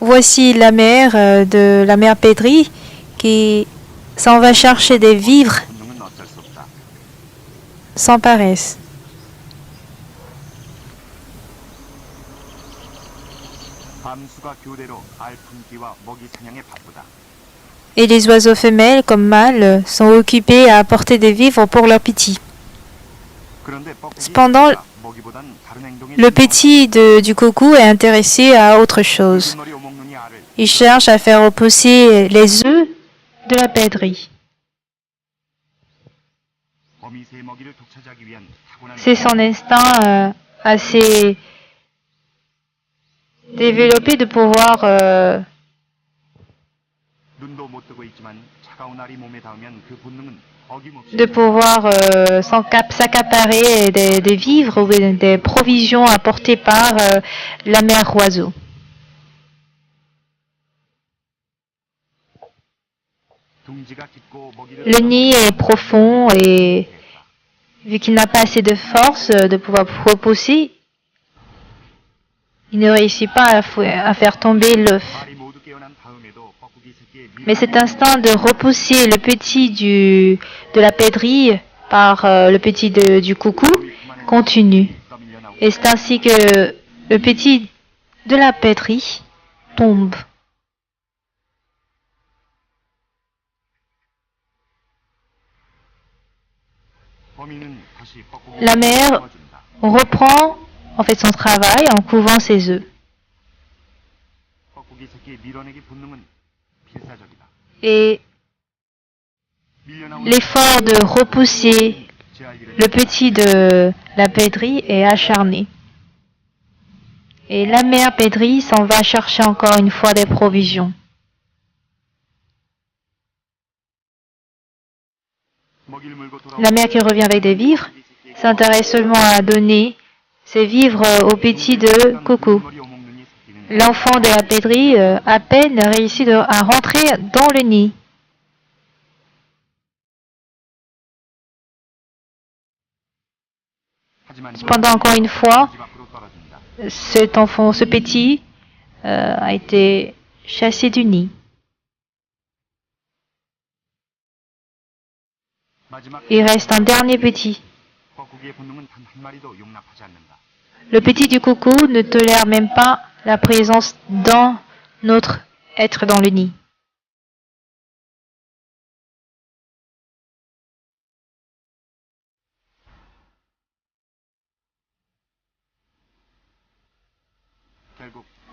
Voici la mère de la mère pédrie qui s'en va chercher des vivres sans paresse. Et les oiseaux femelles comme mâles sont occupés à apporter des vivres pour leurs petits. Cependant, le petit du coucou est intéressé à autre chose. Il cherche à faire repousser les œufs de la pédrie. C'est son instinct assez développé de pouvoir s'accaparer des vivres ou des provisions apportées par la mère oiseau. Le nid est profond et vu qu'il n'a pas assez de force de pouvoir repousser, il ne réussit pas à faire tomber l'œuf. Mais cet instinct de repousser le petit de la pèderie par le petit du coucou continue. Et c'est ainsi que le petit de la pèderie tombe. La mère reprend en fait son travail en couvant ses œufs. Et l'effort de repousser le petit de la pèderie est acharné. Et la mère pèderie s'en va chercher encore une fois des provisions. La mère qui revient avec des vivres s'intéresse seulement à donner ses vivres au petit de Coucou. L'enfant de la pèderie à peine réussit à rentrer dans le nid. Cependant, encore une fois, cet enfant, ce petit, a été chassé du nid. Il reste un dernier petit. Le petit du coucou ne tolère même pas la présence d'un autre être dans le nid.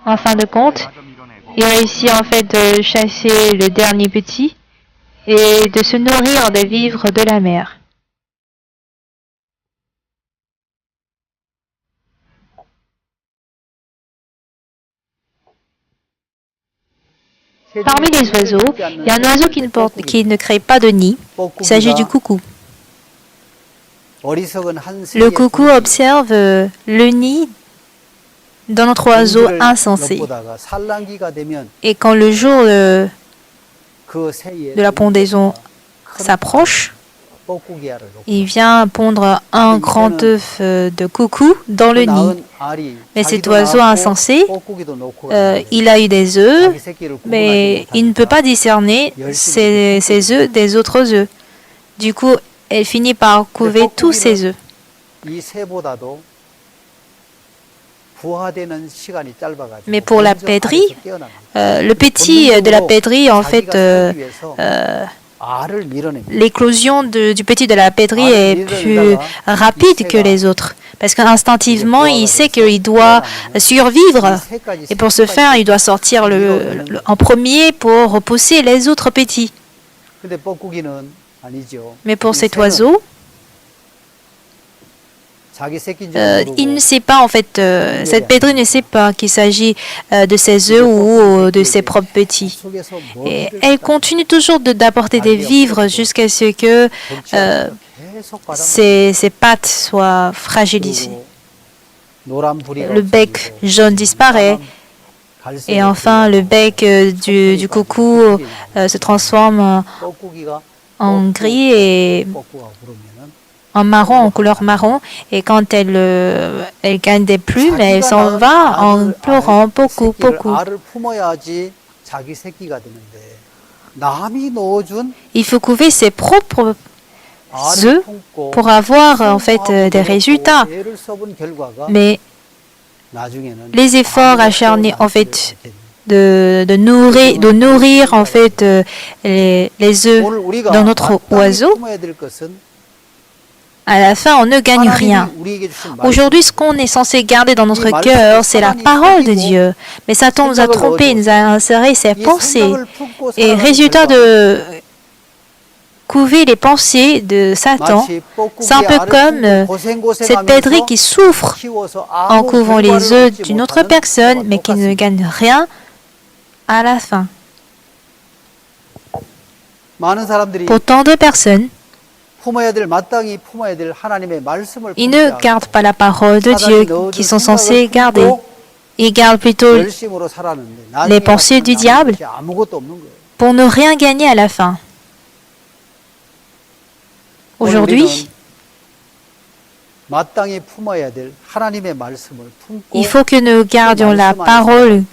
En fin de compte, il réussit en fait de chasser le dernier petit et de se nourrir des vivres de la mer. Parmi les oiseaux, il y a un oiseau qui ne crée pas de nid. Il s'agit du coucou. Le coucou observe le nid d'un autre oiseau insensé. Et quand le jour de la pondaison s'approche, il vient pondre un grand œuf de coucou dans le nid. Mais cet oiseau insensé, il a eu des œufs, mais il ne peut pas discerner ces œufs des autres œufs. Du coup, elle finit par couver tous ses œufs. Mais pour la pèderie, le petit de la pèderie, en fait, l'éclosion du petit de la pêderie est plus rapide que les autres. Parce qu'instinctivement, il sait qu'il doit survivre. Et pour ce faire, il doit sortir en premier pour repousser les autres petits. Mais pour cet oiseau, il ne sait pas, en fait, cette pêderie ne sait pas qu'il s'agit de ses œufs ou de ses propres petits. Et elle continue toujours d'apporter des vivres jusqu'à ce que ses pattes soient fragilisées. Le bec jaune disparaît et enfin le bec du coucou se transforme en gris et en marron, en couleur marron, et quand elle gagne des plumes, elle s'en va en pleurant beaucoup. Il faut couver ses propres œufs pour avoir en fait des résultats. Mais les efforts acharnés en fait de nourrir en fait les œufs dans notre oiseau, à la fin, on ne gagne rien. Aujourd'hui, ce qu'on est censé garder dans notre cœur, c'est la parole de Dieu. Mais Satan nous a trompés, il nous a inséré ses pensées. Et résultat de couver les pensées de Satan, c'est un peu comme cette pêderie qui souffre en couvant les œufs d'une autre personne, mais qui ne gagne rien à la fin. Pour tant de personnes, ils ne gardent pas la parole de Dieu qu'ils sont censés garder. Ils gardent plutôt les pensées du diable pour ne rien gagner à la fin. Aujourd'hui, il faut que nous gardions la parole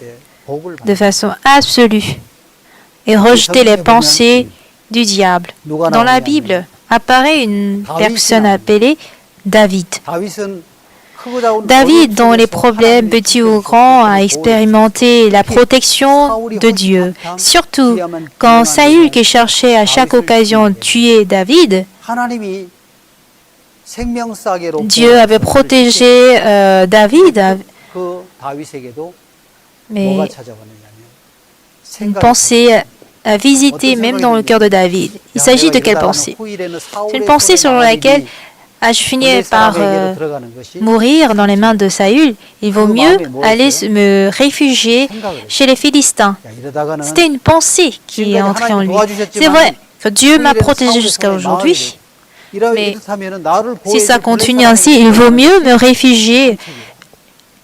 de façon absolue. et rejeter les pensées du diable. Dans la Bible apparaît une personne appelée David. David, dont les problèmes petits ou grands, a expérimenté la protection de Dieu. Surtout quand Saül, qui cherchait à chaque occasion de tuer David, Dieu avait protégé David, mais une pensée a visité même dans le cœur de David. Il s'agit de quelle pensée? C'est une pensée selon laquelle je finis par mourir dans les mains de Saül. Il vaut mieux aller me réfugier chez les Philistins. C'était une pensée qui est entrée en lui. C'est vrai que Dieu m'a protégé jusqu'à aujourd'hui, mais si ça continue ainsi, il vaut mieux me réfugier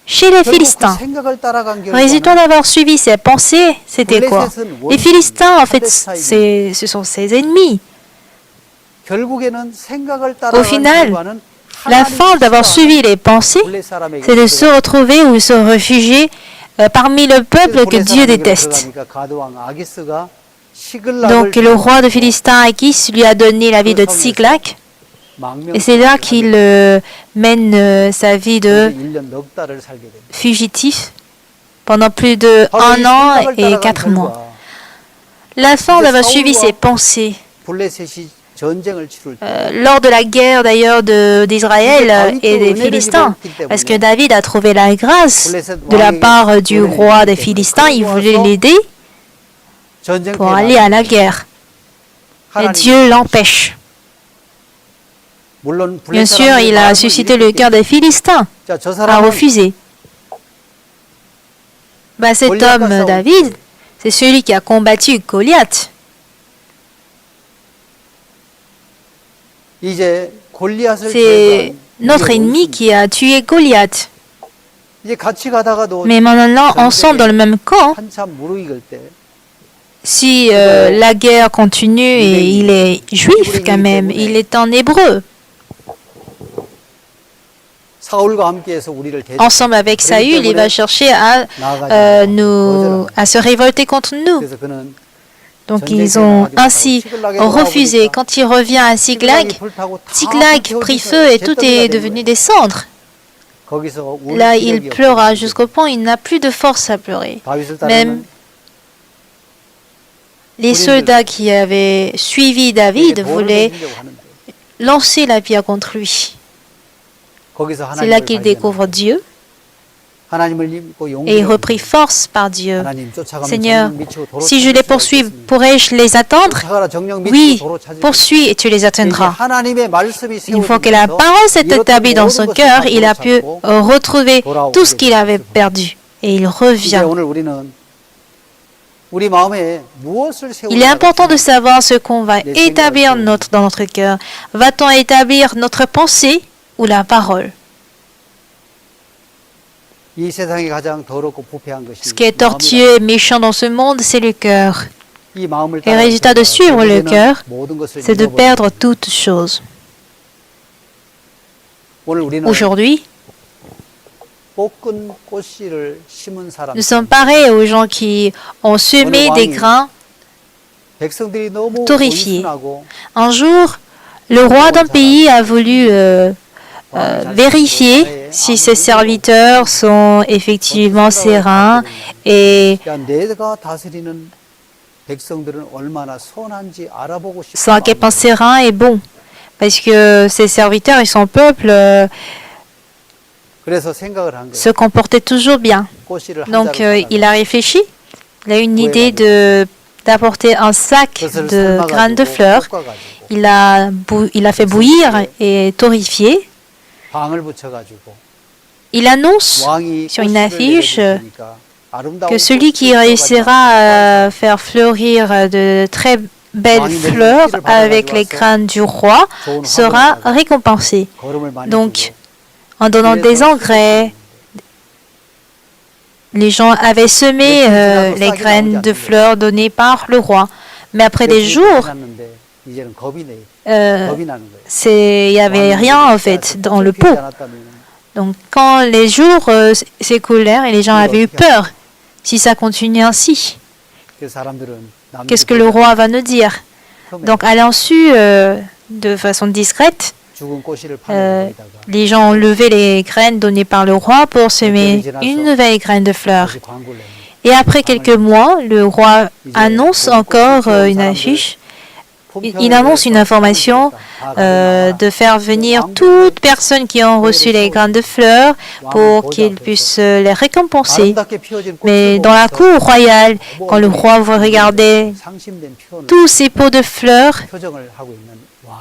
chez les Philistins. Résultat d'avoir suivi ses pensées, c'était quoi? Les Philistins, en fait, ce sont ses ennemis. Au final, la fin d'avoir suivi les pensées, c'est de se retrouver ou se réfugier parmi le peuple que Dieu déteste. Donc le roi de Philistins, Achis, lui a donné la vie de Tsiklag, et c'est là qu'il mène sa vie de fugitif pendant plus de 1 an et 4 mois. La fin d'avoir suivi ses pensées, lors de la guerre d'ailleurs d'Israël et des Philistins, parce que David a trouvé la grâce de la part du roi des Philistins, il voulait l'aider pour aller à la guerre. Et Dieu l'empêche. Bien sûr, il a suscité le cœur des Philistins à refuser. Cet homme, David, c'est celui qui a combattu Goliath. C'est notre ennemi qui a tué Goliath. Mais maintenant, ensemble dans le même camp, si la guerre continue et il est juif quand même, il est en hébreu. Ensemble avec Saül, il va chercher à se révolter contre nous. Donc ils ont ainsi refusé. Quand il revient à Tsiklag, Tsiklag prit feu et tout est devenu des cendres. Là, il pleura jusqu'au point où il n'a plus de force à pleurer. Même les soldats qui avaient suivi David voulaient lancer la pierre contre lui. C'est là qu'il découvre Dieu et il reprit force par Dieu. Seigneur, si je les poursuis, pourrais-je les attendre? Oui, poursuis et tu les atteindras. Une fois que la parole s'est établie dans son cœur, il a pu retrouver tout ce qu'il avait perdu et il revient. Il est important de savoir ce qu'on va établir dans notre cœur. Va-t-on établir notre pensée ou la parole? Ce qui est tortueux et méchant dans ce monde, c'est le cœur. Et le résultat de suivre le cœur, c'est de perdre toutes choses. Aujourd'hui, nous sommes pareils aux gens qui ont semé des grains torréfiés. Un jour, le roi d'un pays a voulu vérifier si ses serviteurs sont effectivement sereins et son guet-pain serein est bon, parce que ses serviteurs et son peuple se comportaient toujours bien. Donc il a réfléchi, il a eu une idée d'apporter un sac de graines de fleurs, il a fait bouillir et torréfier. Il annonce sur une affiche que celui qui réussira à faire fleurir de très belles fleurs avec les graines du roi sera récompensé. Donc, en donnant des engrais, les gens avaient semé les graines de fleurs données par le roi. Mais après des jours, il n'y avait rien en fait dans le pot. Donc quand les jours s'écoulèrent et les gens avaient eu peur, si ça continue ainsi, qu'est-ce que le roi va nous dire? Donc, à l'insu, de façon discrète, les gens ont levé les graines données par le roi pour semer une nouvelle graine de fleurs. Et après quelques mois, le roi annonce encore une affiche. Il annonce une information de faire venir toutes personnes qui ont reçu les graines de fleurs pour qu'ils puissent les récompenser. Mais dans la cour royale, quand le roi regardait tous ces pots de fleurs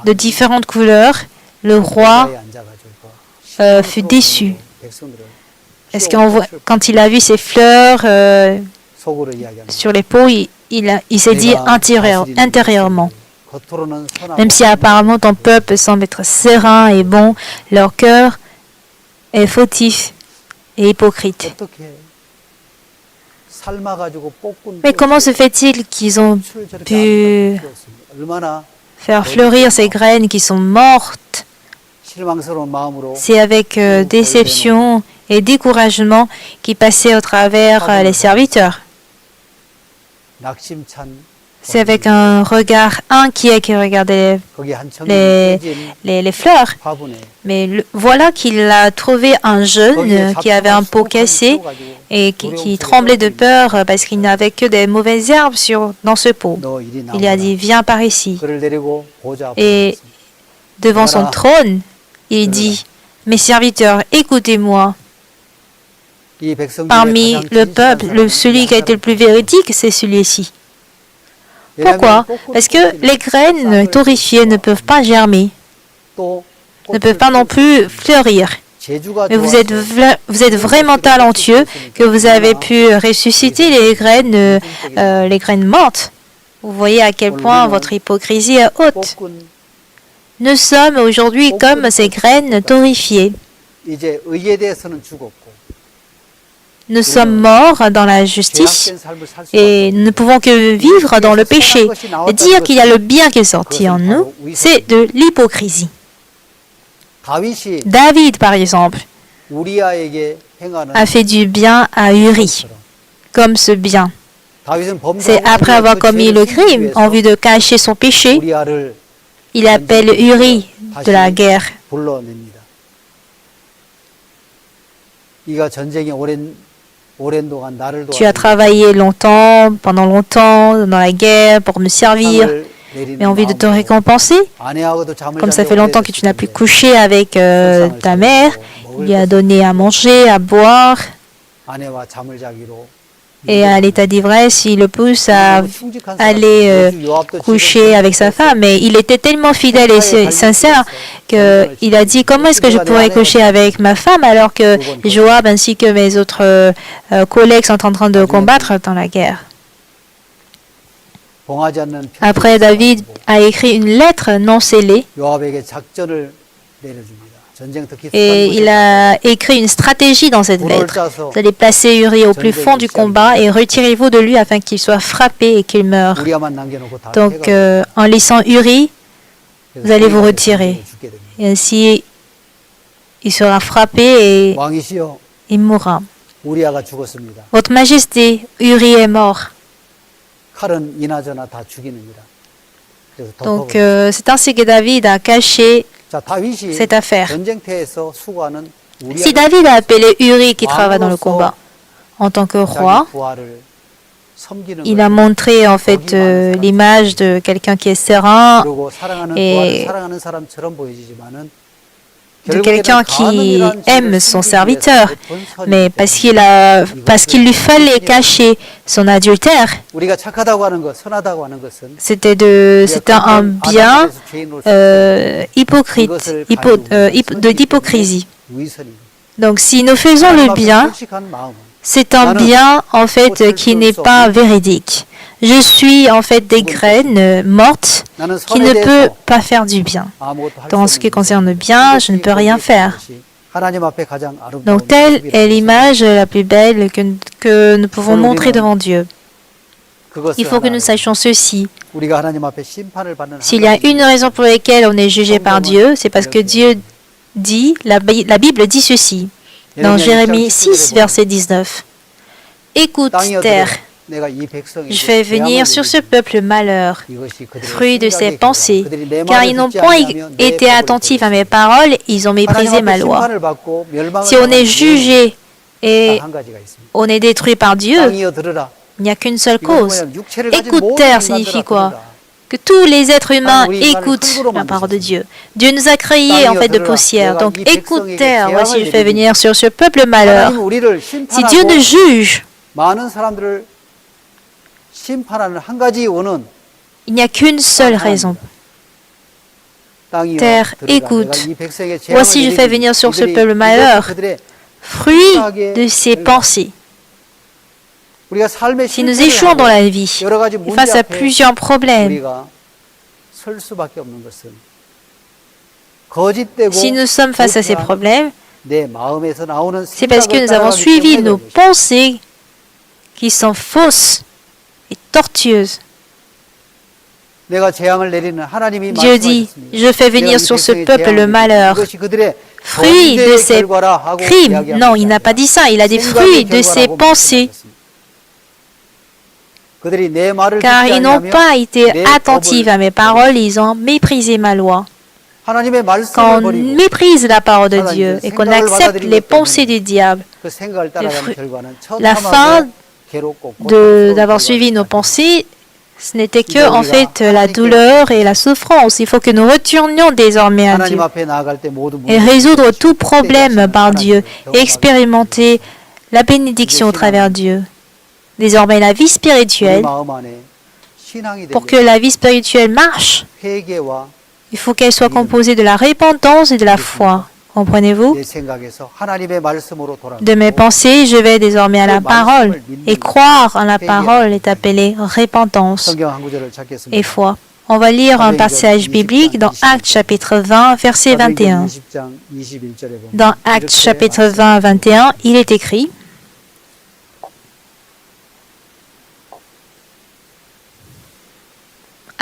de différentes couleurs, le roi fut déçu. Est-ce quand il a vu ces fleurs sur les pots, il s'est dit intérieurement, même si apparemment ton peuple semble être serein et bon, leur cœur est fautif et hypocrite. Mais comment se fait-il qu'ils ont pu faire fleurir ces graines qui sont mortes? C'est avec déception et découragement qui passaient au travers les serviteurs. C'est avec un regard inquiet qu'ils regardaient les fleurs. Mais voilà qu'il a trouvé un jeune qui avait un pot cassé et qui tremblait de peur parce qu'il n'avait que des mauvaises herbes dans ce pot. Il a dit, viens par ici. Et devant son trône, il dit, mes serviteurs, écoutez-moi. Parmi le peuple, celui qui a été le plus véridique, c'est celui-ci. Pourquoi? Parce que les graines torréfiées ne peuvent pas germer, ne peuvent pas non plus fleurir. Mais vous êtes vraiment talentueux que vous avez pu ressusciter les graines mortes. Vous voyez à quel point votre hypocrisie est haute. Nous sommes aujourd'hui comme ces graines torréfiées. Nous sommes morts dans la justice et nous ne pouvons que vivre dans le péché. Et dire qu'il y a le bien qui est sorti en nous, c'est de l'hypocrisie. David, par exemple, a fait du bien à Uri, comme ce bien. C'est après avoir commis le crime, en vue de cacher son péché, il appelle Uri de la guerre. Tu as travaillé pendant longtemps, dans la guerre, pour me servir, mais envie de te récompenser. Comme ça fait longtemps que tu n'as plus couché avec ta mère, il lui a donné à manger, à boire. Et à l'état d'ivresse, il le pousse à aller coucher avec sa femme. Mais il était tellement fidèle et sincère qu'il a dit, comment est-ce que je pourrais coucher avec ma femme alors que Joab ainsi que mes autres collègues sont en train de combattre dans la guerre? Après, David a écrit une lettre non scellée et il a écrit une stratégie dans cette lettre. Vous allez placer Uri au plus fond du combat et retirez-vous de lui afin qu'il soit frappé et qu'il meure. Donc, en laissant Uri, vous allez vous retirer. Et ainsi, il sera frappé et il mourra. Votre Majesté, Uri est mort. Donc, c'est ainsi que David a caché cette affaire. Si David a appelé Uri qui travaille dans le combat en tant que roi, il a montré en fait l'image de quelqu'un qui est serein et de quelqu'un qui aime son serviteur, mais parce qu'il lui fallait cacher son adultère, c'était un bien d'hypocrisie. Donc si nous faisons le bien, c'est un bien en fait qui n'est pas véridique. Je suis en fait des graines mortes qui ne peuvent pas faire du bien. Dans ce qui concerne le bien, je ne peux rien faire. Donc telle est l'image la plus belle que nous pouvons montrer devant Dieu. Il faut que nous sachions ceci. S'il y a une raison pour laquelle on est jugé par Dieu, c'est parce que Dieu dit, la Bible dit ceci, dans Jérémie 6, verset 19. Écoute, terre, Je fais venir sur ce peuple le malheur, fruit de ses pensées, car ils n'ont point été attentifs à mes paroles, ils ont méprisé ma loi. Si on est jugé et on est détruit par Dieu, il n'y a qu'une seule cause. Écoute terre signifie quoi? Que tous les êtres humains écoutent la parole de Dieu. Dieu nous a créés en fait de poussière. Donc écoute terre, voici je fais venir sur ce peuple malheur. Si Dieu nous juge, il n'y a qu'une seule raison. Terre, écoute. Voici je fais venir sur ce peuple malheur, fruit de ses pensées. Si nous échouons dans la vie, face à plusieurs problèmes, si nous sommes face à ces problèmes, c'est parce que nous avons suivi nos pensées qui sont fausses et tortueuses. Dieu dit, je fais venir sur ce peuple le malheur, fruit de ses crimes. Non, il n'a pas dit ça, il a dit fruit de ses pensées. Car ils n'ont pas été attentifs à mes paroles, ils ont méprisé ma loi. Quand on méprise la parole de Dieu et qu'on accepte les pensées du diable, la fin d'avoir suivi nos pensées, ce n'était que en fait la douleur et la souffrance. Il faut que nous retournions désormais à Dieu et résoudre tout problème par Dieu et expérimenter la bénédiction au travers de Dieu. Désormais, la vie spirituelle, pour que la vie spirituelle marche, il faut qu'elle soit composée de la repentance et de la foi. Comprenez-vous? De mes pensées, je vais désormais à la parole. Et croire en la parole est appelé repentance et foi. On va lire un passage biblique dans Actes chapitre 20, verset 21. Dans Actes chapitre 20, 21, il est écrit: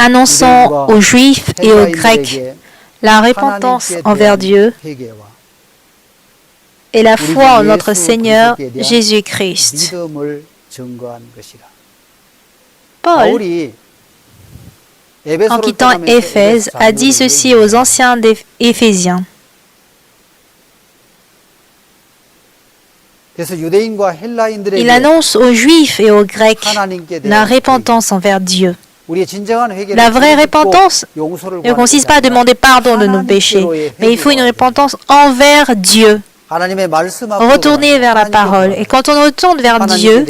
annonçant aux Juifs et aux Grecs la repentance envers Dieu et la foi en notre Seigneur Jésus-Christ. Paul, en quittant Éphèse, a dit ceci aux anciens Éphésiens. Il annonce aux Juifs et aux Grecs la repentance envers Dieu. La vraie repentance ne consiste pas à demander pardon de nos péchés, mais il faut une repentance envers Dieu. Retourner vers la parole. Et quand on retourne vers Dieu,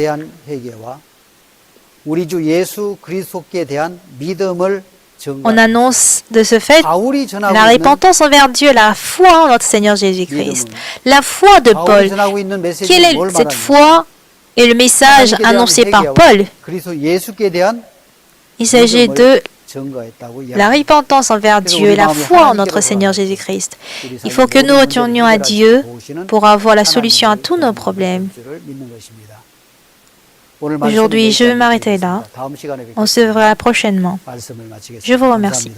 on annonce de ce fait la repentance envers Dieu, la foi en notre Seigneur Jésus-Christ. La foi de Paul. Quelle est cette foi et le message annoncé par Paul? Il s'agit de la repentance envers Dieu et la foi en notre Seigneur Jésus-Christ. Il faut que nous retournions à Dieu pour avoir la solution à tous nos problèmes. Aujourd'hui, je vais m'arrêter là. On se verra prochainement. Je vous remercie.